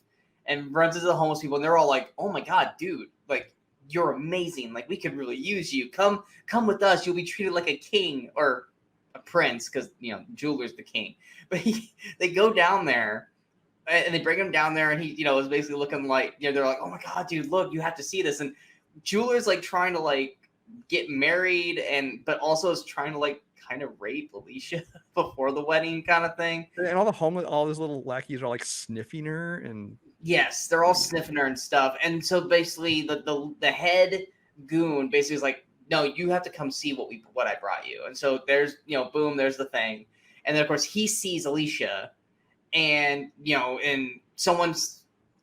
and runs into the homeless people, and they're all like, oh my god, dude, like you're amazing. Like we could really use you. Come with us. You'll be treated like a king or a prince, because jeweler's the king. But they go down there and they bring him down there, and he is basically looking like they're like, oh my god, dude, look, you have to see this. And jeweler's like trying to like get married, but also is trying to like kind of rape Alicia before the wedding, kind of thing. And all those little lackeys are like sniffing her, and yes, they're all sniffing her and stuff. And so basically the head goon basically is like, no, you have to come see what I brought you. And so there's, boom, there's the thing. And then of course he sees Alicia, and, and someone's,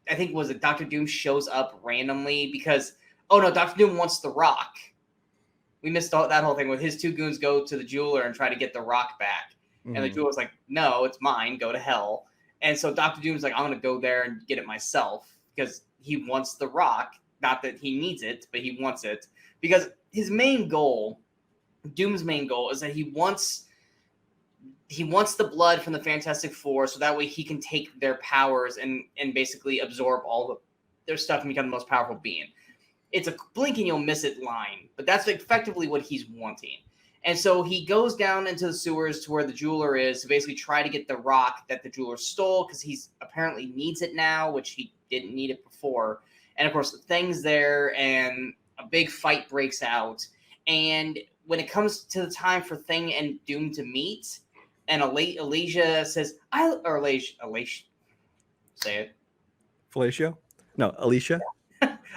I think was it Dr. Doom shows up randomly because, oh no, Dr. Doom wants the rock. We missed that whole thing with his 2 goons go to the jeweler and try to get the rock back. And the jeweler's like, no, it's mine, go to hell. And so Dr. Doom's like, I'm going to go there and get it myself because he wants the rock. Not that he needs it, but he wants it. Because his main goal, Doom's main goal, is that he wants the blood from the Fantastic Four so that way he can take their powers and basically absorb all their stuff and become the most powerful being. It's a blink and you'll miss it line, but that's effectively what he's wanting. And so he goes down into the sewers to where the jeweler is to basically try to get the rock that the jeweler stole because he's apparently needs it now, which he didn't need it before. And of course, the Thing's there, and a big fight breaks out. And when it comes to the time for Thing and Doom to meet, and Alicia says, Alicia, say it. Fellatio? No, Alicia.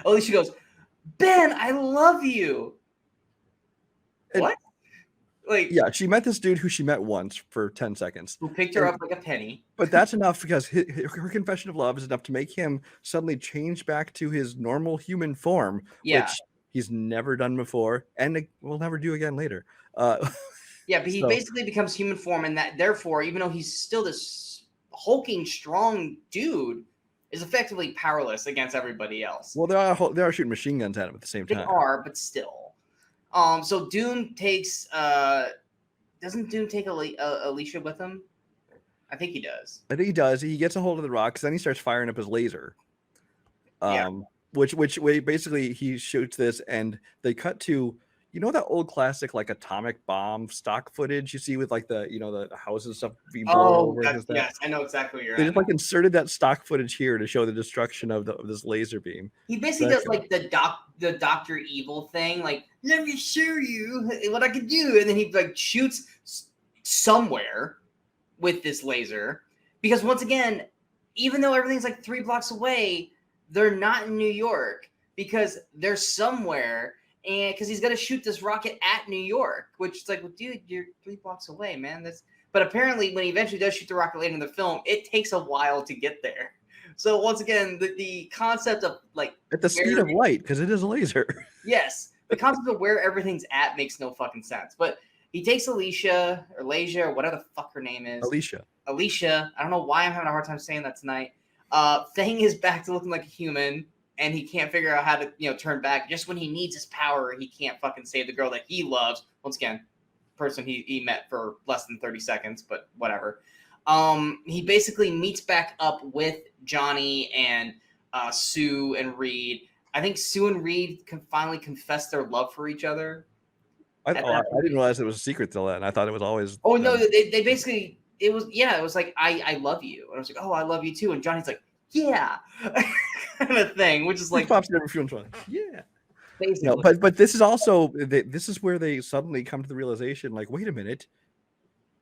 Alicia goes, Ben, I love you. What? Like, Yeah, she met this dude who she met once for 10 seconds. who picked her up like a penny. But that's enough because her confession of love is enough to make him suddenly change back to his normal human form, Yeah. which he's never done before and will never do again later. Yeah, but he So- basically becomes human form, and that therefore, even though he's still this hulking, strong dude, is effectively powerless against everybody else. Well, they are shooting machine guns at him at the same They time. are, but still. So Doom takes. Doesn't Doom take Alicia with him? I think he does. I think he does. He gets a hold of the rocks, then he starts firing up his laser. Yeah. Which basically he shoots this, and they cut to, you know, that old classic like atomic bomb stock footage you see with like the, you know, the houses and stuff being blown over. Yes, I know exactly what you're They at. just like inserted that stock footage here to show the destruction of this laser beam. He basically does like the Dr. Evil thing, like, let me show you what I can do, and then he like shoots somewhere with this laser, because once again, even though everything's like 3 blocks away, they're not in New York, because they're somewhere, and because he's gonna shoot this rocket at New York, which is like, well, dude, you're 3 blocks away, man. But apparently when he eventually does shoot the rocket later in the film, it takes a while to get there. So once again, the concept of like at the speed of light, because it is a laser. Yes, the concept of where everything's at makes no fucking sense. But he takes Alicia or Lasia or whatever the fuck her name is. Alicia. I don't know why I'm having a hard time saying that tonight. Thing is back to looking like a human, and he can't figure out how to, you know, turn back. Just when he needs his power, he can't fucking save the girl that he loves. Once again, person he met for less than 30 seconds, but whatever. He basically meets back up with Johnny and Sue and Reed. I think Sue and Reed can finally confess their love for each other. I didn't realize it was a secret till then. I thought it was always. Oh no, they basically it was like I love you, and I was like, oh, I love you too, and Johnny's like, yeah, kind of thing, which is like pops in every few times. Yeah. basically. No, but this is also this is where they suddenly come to the realization, like, wait a minute,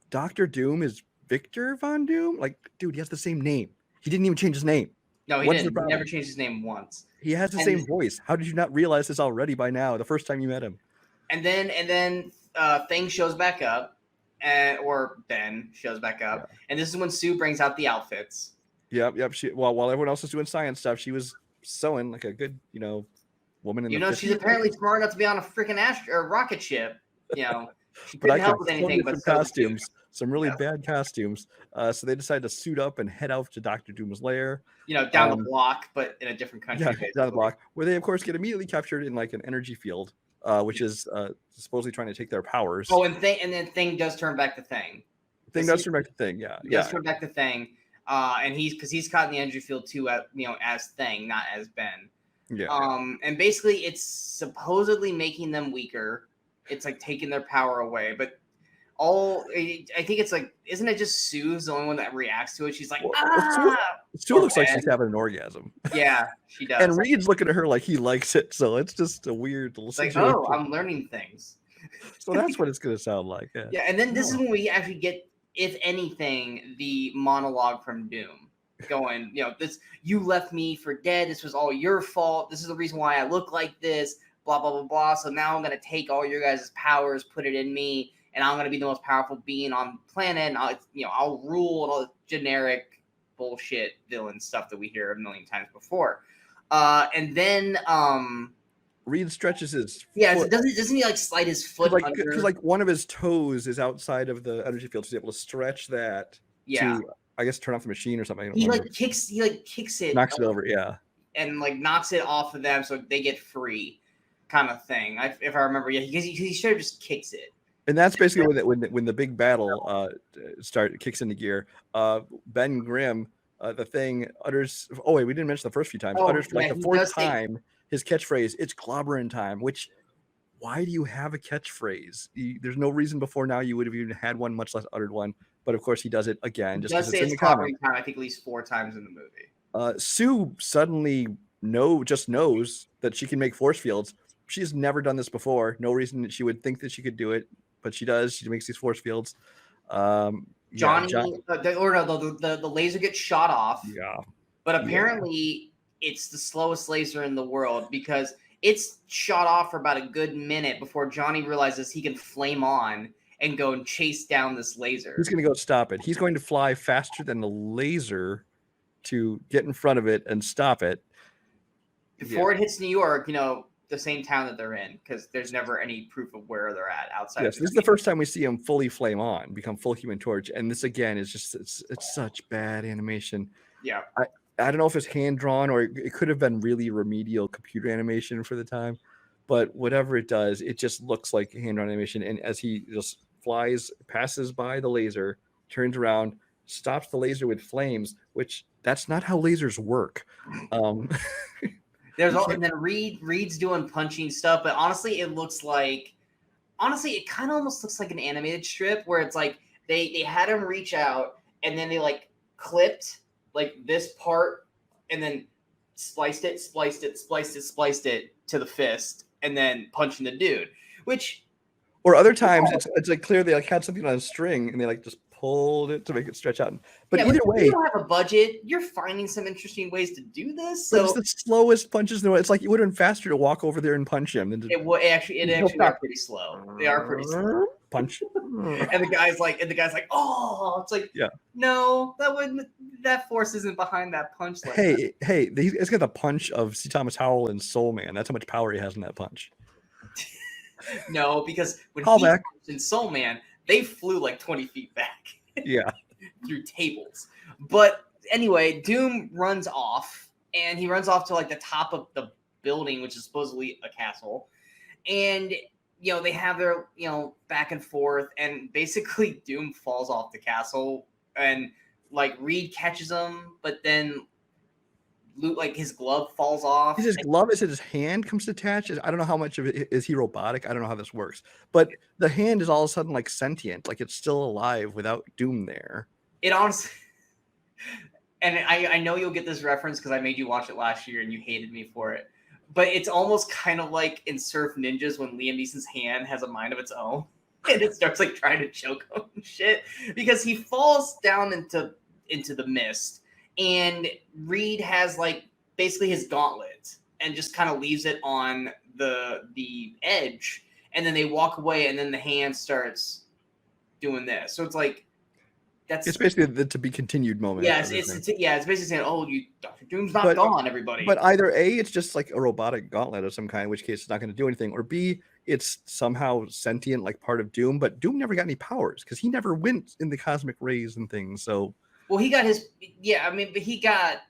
Dr. Doom is Victor Von Doom? Like, dude, he has the same name. He didn't even change his name. No, he didn't. He never changed his name once. He has the same voice. How did you not realize this already by now, the first time you met him? And then Thing shows back up, or Ben shows back up, and this is when Sue brings out the outfits. Yep. While everyone else was doing science stuff, she was sewing like a good, you know, woman in the 50s. She's apparently smart enough to be on a freaking rocket ship. You know, she couldn't help with anything but costumes. Some really bad costumes. So they decided to suit up and head out to Dr. Doom's lair. You know, down the block, but in a different country. Yeah, down the block, where they of course get immediately captured in like an energy field, which is supposedly trying to take their powers. Oh, and then Thing does turn back to Thing. Thing does turn back to Thing. Yeah, does turn back to Thing. And he's caught in the energy field too, as Thing, not as Ben. Yeah. And basically, it's supposedly making them weaker. It's like taking their power away, but I think it's like, isn't it just Sue's the only one that reacts to it? She's like, Sue looks like she's having an orgasm. Yeah, she does. And Reed's looking at her like he likes it, so it's just a weird little situation. Like, oh, I'm learning things. So that's what it's going to sound like. Yeah, and then this is when we actually get, if anything, the monologue from Doom. Going, you left me for dead. This was all your fault. This is the reason why I look like this. Blah, blah, blah, blah. So now I'm going to take all your guys' powers, put it in me, and I'm going to be the most powerful being on the planet. And I'll rule, and all the generic bullshit villain stuff that we hear a million times before. And then Reed stretches his foot. Doesn't he like slide his foot under? Because like one of his toes is outside of the energy field, so he's able to stretch that to, I guess, turn off the machine or something. He kicks it, knocks it over, and like knocks it off of them so they get free, kind of thing. If I remember, because he should have just kicks it. And that's basically when the big battle kicks into gear. Ben Grimm, the Thing, utters. Oh wait, we didn't mention the first few times. Utters for like the fourth time his catchphrase. It's clobbering time. Which, why do you have a catchphrase? There's no reason before now you would have even had one, much less uttered one. But of course, he does it again. Just because it's clobbering time. I think at least 4 times in the movie. Sue suddenly knows that she can make force fields. She's never done this before. No reason that she would think that she could do it, but she does. She makes these force fields. The laser gets shot off. Yeah. But apparently it's the slowest laser in the world, because it's shot off for about a good minute before Johnny realizes he can flame on, and go and chase down this laser. He's going to go stop it. He's going to fly faster than the laser to get in front of it and stop it. Before it hits New York, the same town that they're in, because there's never any proof of where they're at outside. Yes, this is the first time we see him fully flame on, become full Human Torch, and this again is just it's such bad animation. Yeah, I don't know if it's hand drawn or it could have been really remedial computer animation for the time, but whatever it does, it just looks like hand drawn animation. And as he just flies, passes by the laser, turns around, stops the laser with flames, which that's not how lasers work. and then Reed's doing punching stuff, but honestly, it kind of almost looks like an animated strip where it's like they had him reach out and then they like clipped like this part and then spliced it to the fist and then punching the dude, which. Or other times it's like clear they like had something on a string and they like just pulled it to make it stretch out. But either way, you don't have a budget. You're finding some interesting ways to do this. So it's the slowest punches in the world. It's like it would have been faster to walk over there and punch him than to it actually are pretty slow. They are pretty slow. Punch. And the guy's like, oh, it's like, no, that force isn't behind that punch. Hey, he's got the punch of C. Thomas Howell in Soul Man. That's how much power he has in that punch. No, because when he punched in Soul Man, they flew like 20 feet back. Yeah. Through tables. But anyway, Doom runs off, and he runs off to like the top of the building, which is supposedly a castle. And, they have their, back and forth, and basically Doom falls off the castle, and like Reed catches him, but then like his glove falls off. Is his glove? Is it his hand comes detached? I don't know how much of it is he robotic. I don't know how this works, but the hand is all of a sudden like sentient, like it's still alive without Doom there. It honestly, and I know you'll get this reference because I made you watch it last year and you hated me for it, but it's almost kind of like in Surf Ninjas when Liam Neeson's hand has a mind of its own and it starts like trying to choke him and shit because he falls down into the mist. And Reed has like basically his gauntlet and just kind of leaves it on the edge. And then they walk away and then the hand starts doing this. So it's like, it's basically the to be continued moment. Yes, it's basically saying, "Oh, Dr. Doom's not gone, everybody." But either A, it's just like a robotic gauntlet of some kind, in which case it's not going to do anything, or B, it's somehow sentient, like part of Doom. But Doom never got any powers because he never went in the cosmic rays and things. So, well, he got his but he got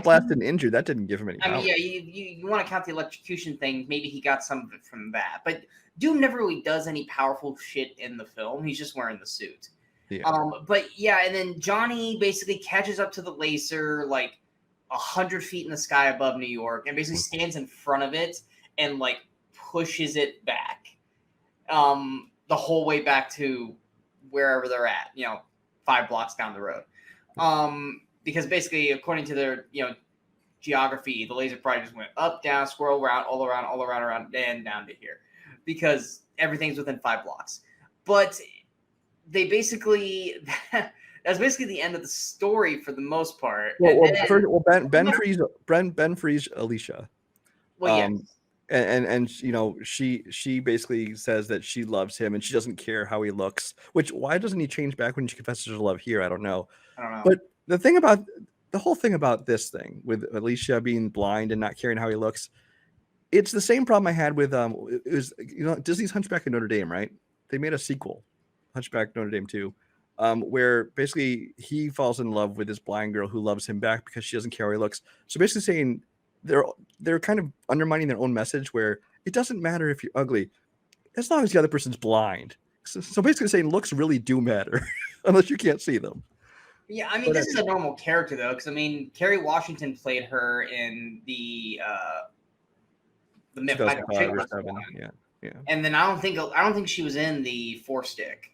blasted and injured. That didn't give him any powers. You want to count the electrocution thing? Maybe he got some of it from that. But Doom never really does any powerful shit in the film. He's just wearing the suit. Yeah. And then Johnny basically catches up to the laser like 100 feet in the sky above New York and basically stands in front of it and like pushes it back the whole way back to wherever they're at, 5 blocks down the road. Because basically, according to their, geography, the laser probably just went up, down, swirl around, all around, and down to here because everything's within 5 blocks. But they basically that's basically the end of the story for the most part. Ben frees Alicia. Well, yes. And she basically says that she loves him and she doesn't care how he looks. Which why doesn't he change back when she confesses her love here? I don't know. But the whole thing about this thing with Alicia being blind and not caring how he looks, it's the same problem I had with it was Disney's Hunchback of Notre Dame, right? They made a sequel, Hunchback Notre Dame 2, where basically he falls in love with this blind girl who loves him back because she doesn't care how he looks. So basically saying they're kind of undermining their own message where it doesn't matter if you're ugly as long as the other person's blind. So basically saying looks really do matter unless you can't see them. Yeah, I mean, this is a normal character though, because I mean, Kerry Washington played her in the Midnight Chick. Yeah. And then I don't think she was in the Four Stick.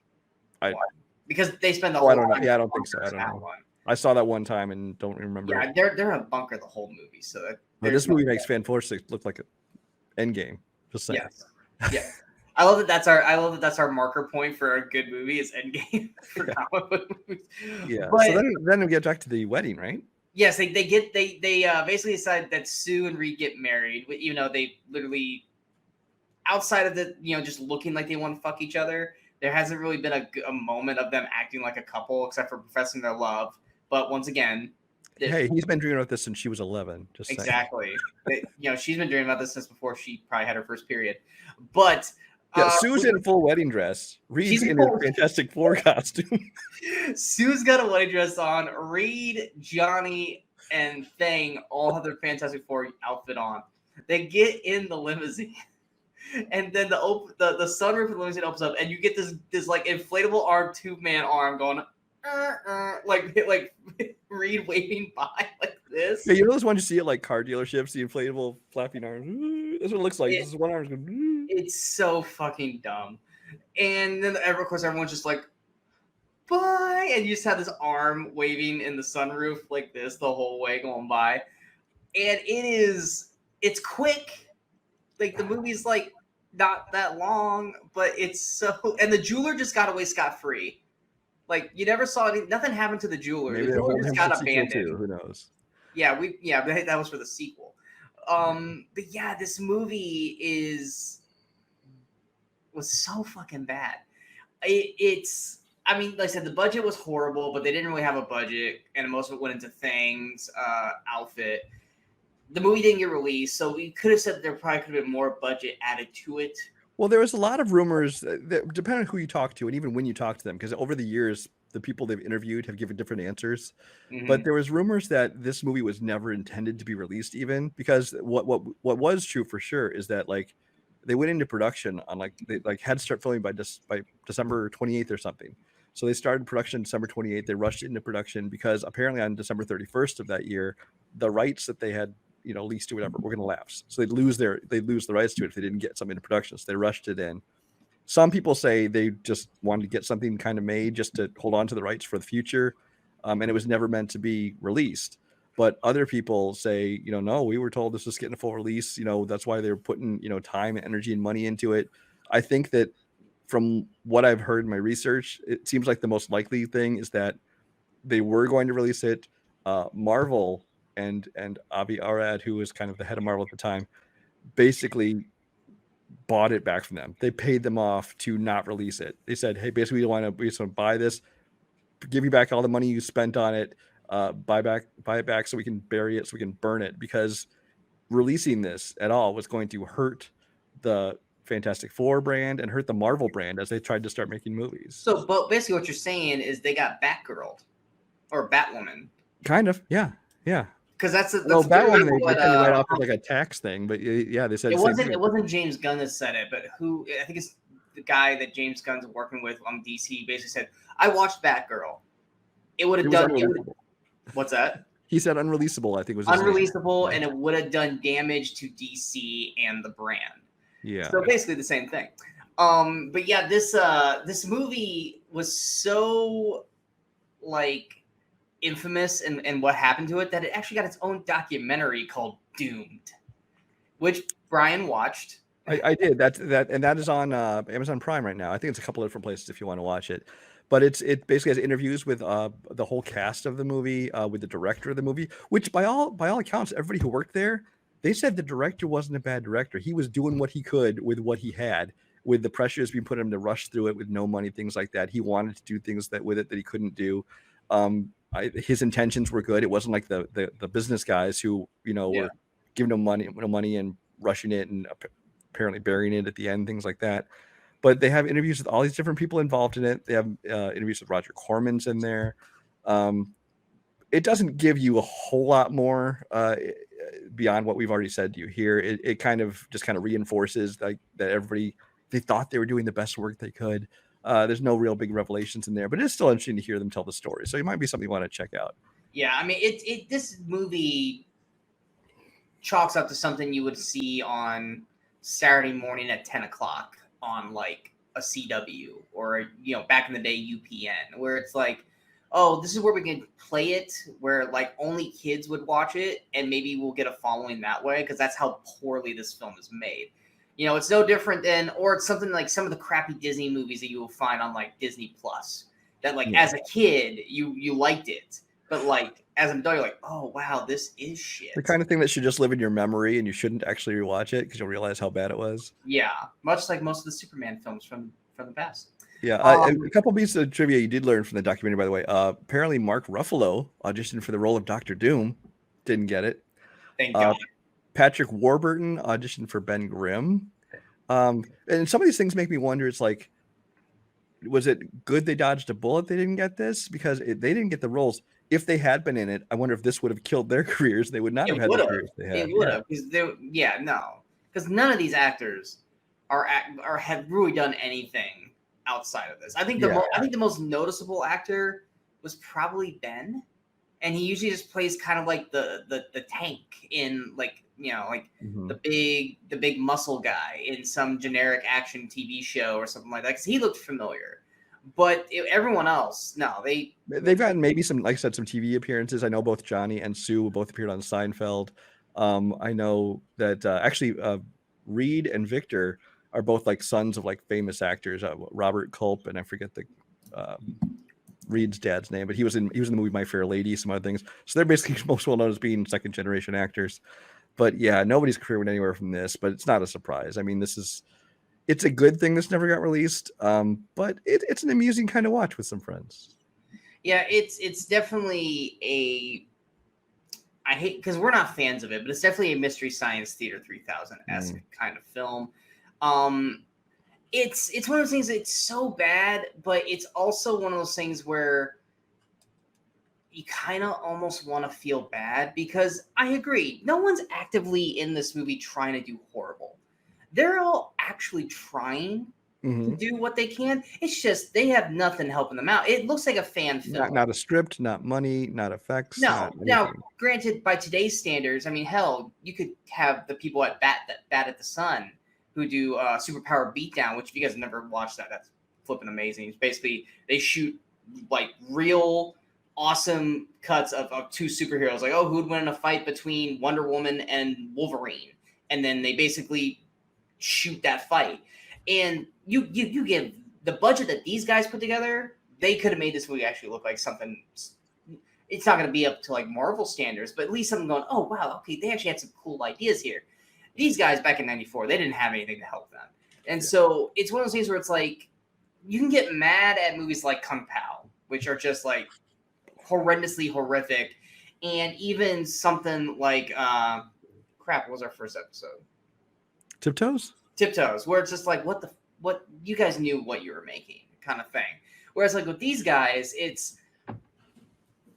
Because they spend the whole. I don't know. Yeah, I don't think so. I don't know. I saw that one time and don't remember. Yeah, they're a bunker the whole movie. So this movie makes Fan Four Stick look like an Endgame. Just saying. Yes. Yeah. I love that that's our marker point for a good movie is Endgame for comic book movies. Yeah. But, so then we get back to the wedding, right? Yes, they basically decide that Sue and Reed get married, even though they literally outside of the just looking like they want to fuck each other, There hasn't really been a moment of them acting like a couple, except for professing their love. But once again, Hey, he's been dreaming about this since she was 11. Just saying. exactly. She's been dreaming about this since before she probably had her first period. But Yeah, Sue's in a full wedding dress. Reed's in a Fantastic Four costume. Sue's got a wedding dress on. Reed, Johnny, and Thang all have their Fantastic Four outfit on. They get in the limousine. And then the sunroof of the limousine opens up, and you get this like inflatable arm, 2-man arm going, like Reed waving by like this. Yeah, you know those ones you see at like car dealerships, the inflatable flapping arms. That's what it looks like. This is one arm's going. It's so fucking dumb. And then of course everyone's just like, bye, and you just have this arm waving in the sunroof like this the whole way going by, and it's quick. Like the movie's like not that long, but it's so. And the jeweler just got away scot-free. Like you never saw nothing happened to the jeweler. Maybe the jeweler just got abandoned. Too. Who knows? Yeah, that was for the sequel. But yeah, this movie was so fucking bad. It's. I mean, like I said, the budget was horrible, but they didn't really have a budget, and most of it went into Thang's outfit. The movie didn't get released, so we could have said there probably could have been more budget added to it. Well, there was a lot of rumors, that, depending on who you talk to, and even when you talk to them, because over the years, the people they've interviewed have given different answers. Mm-hmm. But there was rumors that this movie was never intended to be released, even because what was true for sure is that like they went into production on they had to start filming by December 28th or something. So they started production December 28th. They rushed into production because apparently on December 31st of that year, the rights that they had leased to whatever were going to lapse. So they'd lose the rights to it if they didn't get something into production. So they rushed it in. Some people say they just wanted to get something kind of made just to hold on to the rights for the future. And it was never meant to be released. But other people say, no, we were told this was getting a full release. That's why they were putting, time and energy and money into it. I think that from what I've heard in my research, it seems like the most likely thing is that they were going to release it. Marvel and Avi Arad, who was kind of the head of Marvel at the time, basically bought it back from them. They paid them off to not release it. They said, hey, basically we just want to buy this, give you back all the money you spent on it, buy it back so we can bury it, so we can burn it, because releasing this at all was going to hurt the Fantastic Four brand and hurt the Marvel brand as they tried to start making movies. So, but basically what you're saying is they got Batgirl or Batwoman. Kind of, yeah. Because that's Batwoman they right off with like a tax thing, but yeah, they said it wasn't James Gunn that said it, but I think it's the guy that James Gunn's working with on DC basically said, I watched Batgirl. It would have done. What's that? He said unreleasable. I think was unreleasable, and it would have done damage to DC and the brand. Yeah. So basically the same thing. But yeah, this movie was so like infamous and what happened to it that it actually got its own documentary called Doomed, which Brian watched. I did. That is on Amazon Prime right now. I think it's a couple of different places if you want to watch it. But it basically has interviews with the whole cast of the movie, with the director of the movie, which by all accounts, everybody who worked there, they said the director wasn't a bad director. He was doing what he could with what he had, with the pressures being put on him to rush through it with no money, things like that. He wanted to do things with it that he couldn't do. His intentions were good. It wasn't like the business guys who were giving him no money and rushing it and apparently burying it at the end, things like that. But they have interviews with all these different people involved in it. They have interviews with Roger Corman's in there. It doesn't give you a whole lot more beyond what we've already said to you here. It kind of reinforces like that everybody, they thought they were doing the best work they could. There's no real big revelations in there, but it's still interesting to hear them tell the story. So it might be something you want to check out. Yeah, I mean, this movie chalks up to something you would see on Saturday morning at 10 o'clock on like a CW or back in the day UPN, where it's like, oh, this is where we can play it, where like only kids would watch it, and maybe we'll get a following that way, because that's how poorly this film is made. It's no different than, or it's something like some of the crappy Disney movies that you will find on like Disney Plus that like as a kid you liked it, but like as an adult you're like, oh wow, this is shit. The kind of thing that should just live in your memory and you shouldn't actually rewatch it because you'll realize how bad it was. Yeah, much like most of the Superman films from the past. Yeah, a Um, couple pieces of trivia you did learn from the documentary, by the way. Apparently, Mark Ruffalo auditioned for the role of Doctor Doom, didn't get it. thank God. Uh, Patrick Warburton auditioned for Ben Grimm. And some of these things make me wonder. It's like, was it good they dodged a bullet? They didn't get this because they didn't get the roles. If they had been in it, I wonder if this would have killed their careers. They would not have It had would the have. careers they It had. would Yeah, have because no, because none of these actors are have really done anything outside of this. I think yeah. I think the most noticeable actor was probably Ben, and he usually just plays kind of like the tank in like like Mhm. the big muscle guy in some generic action TV show or something like that because he looked familiar. But everyone else, no, They've gotten maybe some, like I said, some TV appearances. I know both Johnny and Sue both appeared on Seinfeld. I know that actually Reed and Victor are both like sons of like famous actors. Robert Culp and I forget the Reed's dad's name, but he was in the movie My Fair Lady, some other things. So they're basically most well known as being second generation actors. But yeah, nobody's career went anywhere from this. But it's not a surprise. I mean, it's a good thing this never got released. But it's an amusing kind of watch with some friends. yeah, it's definitely a I hate because we're not fans of it, but it's definitely a Mystery Science Theater 3000-esque kind of film. Um, it's one of those things. It's so bad, but it's also one of those things where you kind of almost want to feel bad because I agree, no one's actively in this movie trying to do horrible. They're all actually trying to Hmm. do what they can. It's just they have nothing helping them out. It looks like a fan film. Not a script, not money, not effects, No, not now anything. granted, by today's standards, I mean, hell, you could have the people at Bat at the Sun who do Superpower Beatdown, which if you guys have never watched that, that's flipping amazing. It's basically they shoot like real awesome cuts of two superheroes, like who would win in a fight between Wonder Woman and Wolverine, and then they basically shoot that fight. And you give the budget that these guys put together, they could have made this movie actually look like something. It's not going to be up to like Marvel standards, but at least something going, oh, wow, okay, they actually had some cool ideas here. These guys back in 94, they didn't have anything to help them. And so it's one of those things where it's like, you can get mad at movies like Kung Pao, which are just like horrendously horrific. And even something like, crap, what was our first episode? Tiptoes? Tiptoes, where it's just like, what, you guys knew what you were making kind of thing. Whereas like with these guys, it's,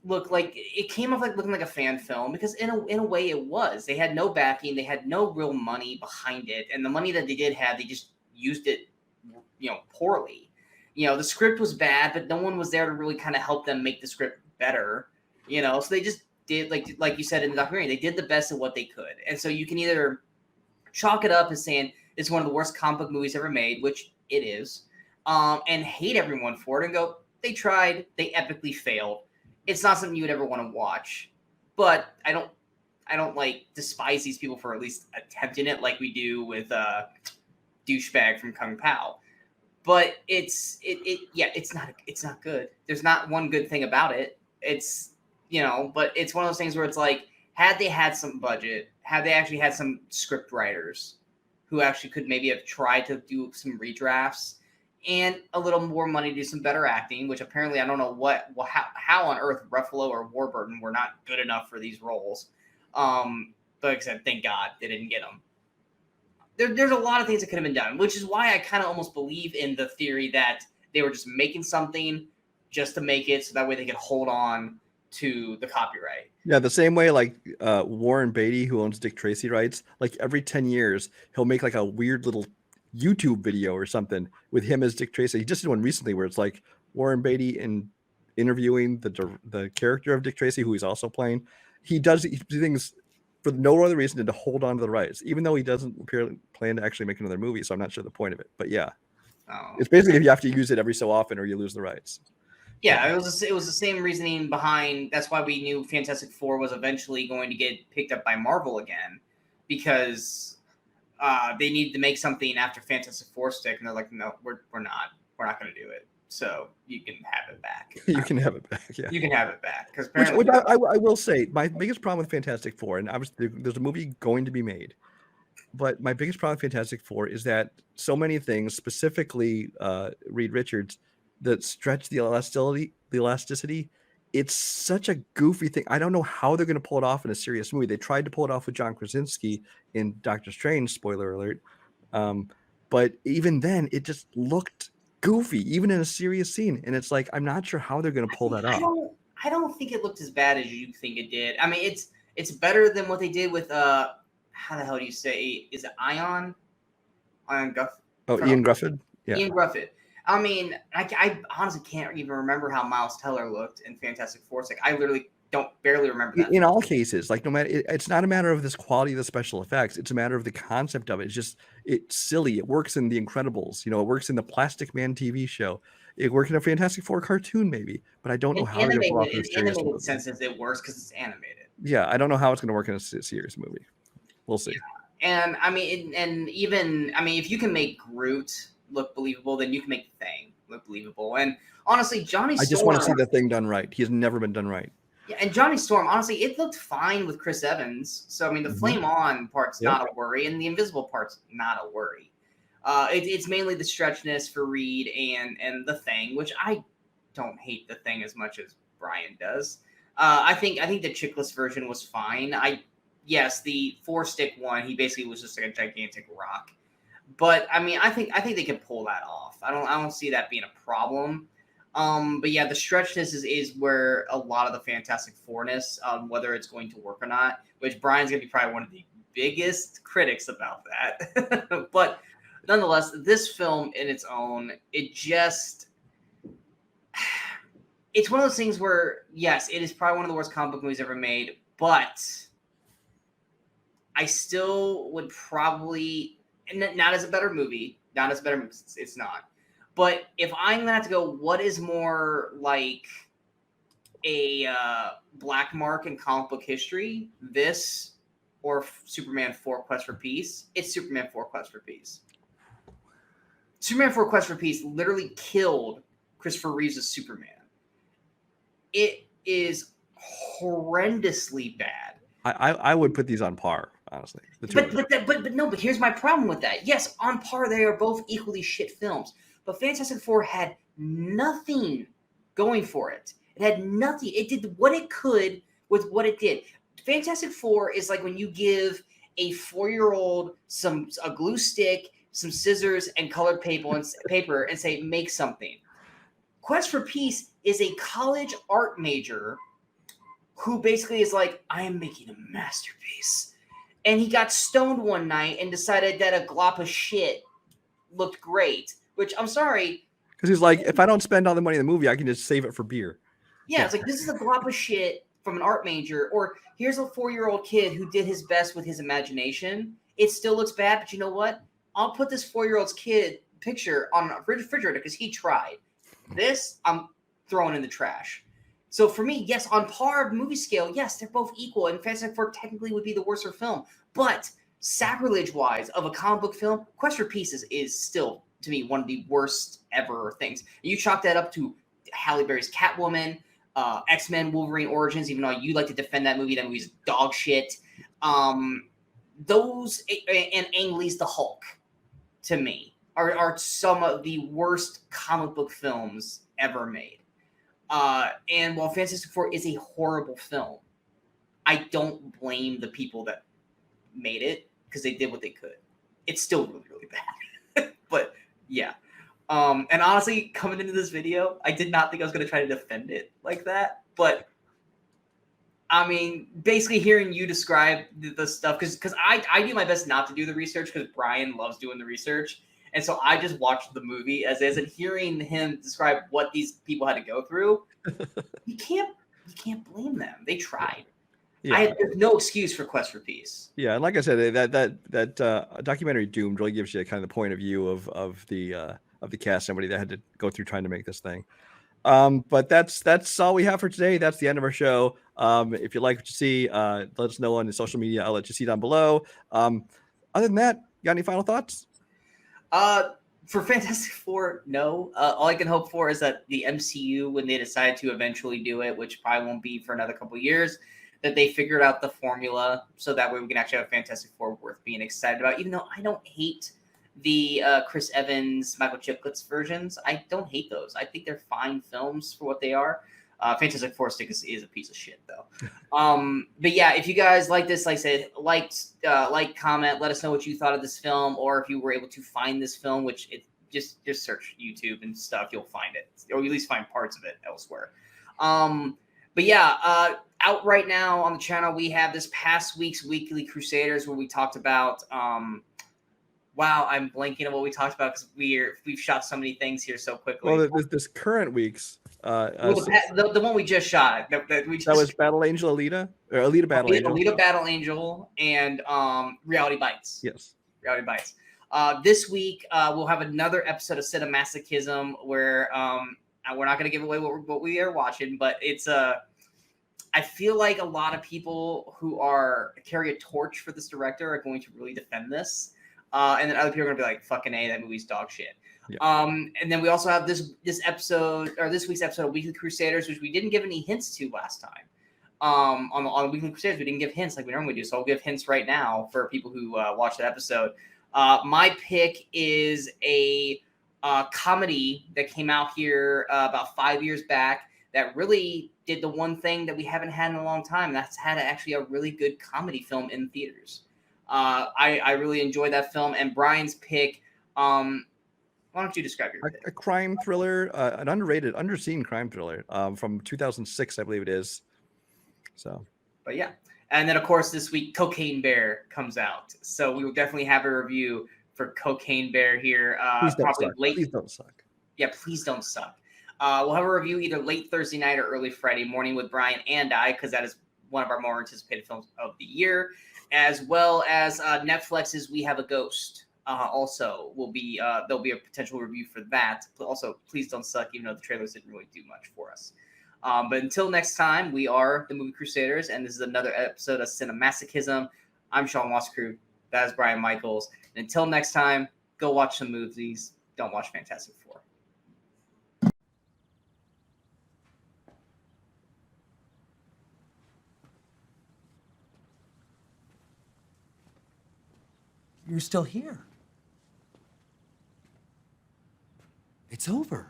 look like it came off like looking like a fan film because in a way it was. They had no backing, they had no real money behind it, and the money that they did have, they just used it, poorly. The script was bad, but no one was there to really kind of help them make the script better. So they just did like you said in the documentary, they did the best of what they could, and so you can either chalk it up as saying it's one of the worst comic book movies ever made, which it is, and hate everyone for it, and go they tried, they epically failed. It's not something you would ever want to watch, but I don't like despise these people for at least attempting it like we do with douchebag from Kung Pao. But it's not good. There's not one good thing about it. It's but it's one of those things where it's like, had they had some budget, had they actually had some script writers who actually could maybe have tried to do some redrafts and a little more money to do some better acting, which apparently I don't know how on earth Ruffalo or Warburton were not good enough for these roles. But like I said, thank God they didn't get them. There's a lot of things that could have been done, which is why I kind of almost believe in the theory that they were just making something just to make it so that way they could hold on to the copyright. Yeah, the same way like Warren Beatty, who owns Dick Tracy, writes, like every 10 years, he'll make like a weird little YouTube video or something with him as Dick Tracy. He just did one recently where it's like Warren Beatty interviewing the character of Dick Tracy, who he's also playing. He does things for no other reason than to hold on to the rights, even though he doesn't plan to actually make another movie. So I'm not sure the point of it. But yeah, it's basically if you have to use it every so often or you lose the rights. Yeah, it was the same reasoning behind. That's why we knew Fantastic Four was eventually going to get picked up by Marvel again, because they needed to make something after Fantastic Four stick, and they're like, no, we're not going to do it. So you can have it back. You can have it back. Yeah, you can have it back because which I will say, my biggest problem with Fantastic Four, and obviously there's a movie going to be made. but my biggest problem with Fantastic Four is that so many things, specifically Reed Richards, that stretch the elasticity. It's such a goofy thing. I don't know how they're going to pull it off in a serious movie. They tried to pull it off with John Krasinski in Doctor Strange. Spoiler alert. But even then, it just looked goofy, even in a serious scene. And it's like, I'm not sure how they're going to pull that off. I don't think it looked as bad as you think it did. I mean, it's better than what they did with how the hell do you say, is it Ion Guff? Oh, Ian Grufford? Yeah. Ian Grufford. I mean, I honestly can't even remember how Miles Teller looked in Fantastic Four. It's like I literally barely remember that. In all cases, like no matter, it's not a matter of this quality of the special effects. It's a matter of the concept of it. It's silly. It works in The Incredibles. It works in the Plastic Man TV show. It worked in a Fantastic Four cartoon, maybe, but I don't know how they're going to pull off in a serious movie. Senses it works because it's animated. Yeah, I don't know how it's going to work in a serious movie. We'll see. Yeah. And I mean, if you can make Groot look believable, then you can make the Thing look believable. And honestly, Johnny Storm, I just want to see the Thing done right. He has never been done right. Yeah, and Johnny Storm, honestly, it looked fine with Chris Evans. So I mean, the flame on part's not a worry, and the invisible part's not a worry. It's mainly the stretchness for Reed and the Thing, which I don't hate the Thing as much as Brian does. I think the chickless version was fine. The 4-stick one, he basically was just like a gigantic rock. But I mean, I think they can pull that off. I don't see that being a problem. But yeah, the stretchness is where a lot of the Fantastic Fourness, whether it's going to work or not, which Brian's gonna be probably one of the biggest critics about that. But nonetheless, this film in its own, it's one of those things where, yes, it is probably one of the worst comic book movies ever made, but I still would probably, not as a better movie, it's not. But if I'm going to have to go, what is more like a black mark in comic book history, this or Superman 4 Quest for Peace? It's Superman 4 Quest for Peace. Superman 4 Quest for Peace literally killed Christopher Reeves' Superman. It is horrendously bad. I would put these on par, honestly. But here's my problem with that. Yes, on par, they are both equally shit films. But Fantastic Four had nothing going for it. It had nothing. It did what it could with what it did. Fantastic Four is like when you give a 4-year-old a glue stick, some scissors, and colored paper and say, make something. Quest for Peace is a college art major who basically is like, I am making a masterpiece. And he got stoned one night and decided that a glop of shit looked great. Which, I'm sorry. Because he's like, if I don't spend all the money in the movie, I can just save it for beer. Yeah, it's like, this is a glop of shit from an art major. Or here's a 4-year-old kid who did his best with his imagination. It still looks bad, but you know what? I'll put this 4-year-old's kid picture on a refrigerator because he tried. This, I'm throwing in the trash. So for me, yes, on par movie scale, yes, they're both equal. And Fantastic Four technically would be the worser film. But sacrilege-wise of a comic book film, Quest for Peace is still, to me, one of the worst ever things. You chalk that up to Halle Berry's Catwoman, X-Men Wolverine Origins, even though you like to defend that movie's dog shit. Those, and Ang Lee's The Hulk, to me, are some of the worst comic book films ever made. And while Fantastic Four is a horrible film, I don't blame the people that made it because they did what they could. It's still really, really bad. But yeah. And honestly, coming into this video, I did not think I was going to try to defend it like that. But I mean, basically hearing you describe the stuff, because I do my best not to do the research because Brian loves doing the research. And so I just watched the movie as is, and hearing him describe what these people had to go through, you can't blame them. They tried. Yeah. There's no excuse for Quest for Peace. Yeah, and like I said, that documentary Doomed really gives you kind of the point of view of the cast, somebody that had to go through trying to make this thing. But that's all we have for today. That's the end of our show. If you like what you see, let us know on the social media. I'll let you see down below. Other than that, you got any final thoughts? For Fantastic Four, no. All I can hope for is that the MCU, when they decide to eventually do it, which probably won't be for another couple of years, that they figured out the formula so that way we can actually have a Fantastic Four worth being excited about. Even though I don't hate the Chris Evans, Michael Chiklis versions, I don't hate those. I think they're fine films for what they are. Fantastic Four stick is a piece of shit though. But yeah, if you guys like this, like I said, like, comment, let us know what you thought of this film, or if you were able to find this film, which it just search YouTube and stuff, you'll find it, or at least find parts of it elsewhere. But yeah, out right now on the channel, we have this past week's Weekly Crusaders, where we talked about wow, I'm blanking on what we talked about because we've shot so many things here so quickly. Well, this current week's the one we just shot that was Battle Angel Alita, or Alita Battle Angel. Alita Battle Angel and Reality Bites. Yes, Reality Bites. This week we'll have another episode of CineMasochism where we're not going to give away what we are watching, but it's I feel like a lot of people who carry a torch for this director are going to really defend this. And then other people are gonna be like, "Fucking A, that movie's dog shit." Yeah. And then we also have this episode, or this week's episode of Weekly Crusaders, which we didn't give any hints to last time. On Weekly Crusaders, we didn't give hints like we normally do, so I'll give hints right now for people who watch that episode. My pick is a comedy that came out here about 5 years back that really did the one thing that we haven't had in a long time. That's had actually a really good comedy film in theaters. I really enjoyed that film. And Brian's pick, why don't you describe your pick? A crime thriller, an underrated, underseen crime thriller from 2006, I believe it is. So, but yeah. And then, of course, this week, Cocaine Bear comes out. So we will definitely have a review for Cocaine Bear here. Please don't suck. Please don't suck. Yeah, please don't suck. We'll have a review either late Thursday night or early Friday morning with Brian and I, because that is one of our more anticipated films of the year. As well as Netflix's We Have a Ghost. Also will be there'll be a potential review for that. But also, please don't suck, even though the trailers didn't really do much for us. But until next time, we are the Movie Crusaders, and this is another episode of CineMasochism. I'm Sean Wascrew. That is Brian Michaels. And until next time, go watch some movies. Don't watch Fantastic Four. You're still here. It's over.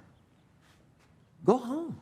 Go home.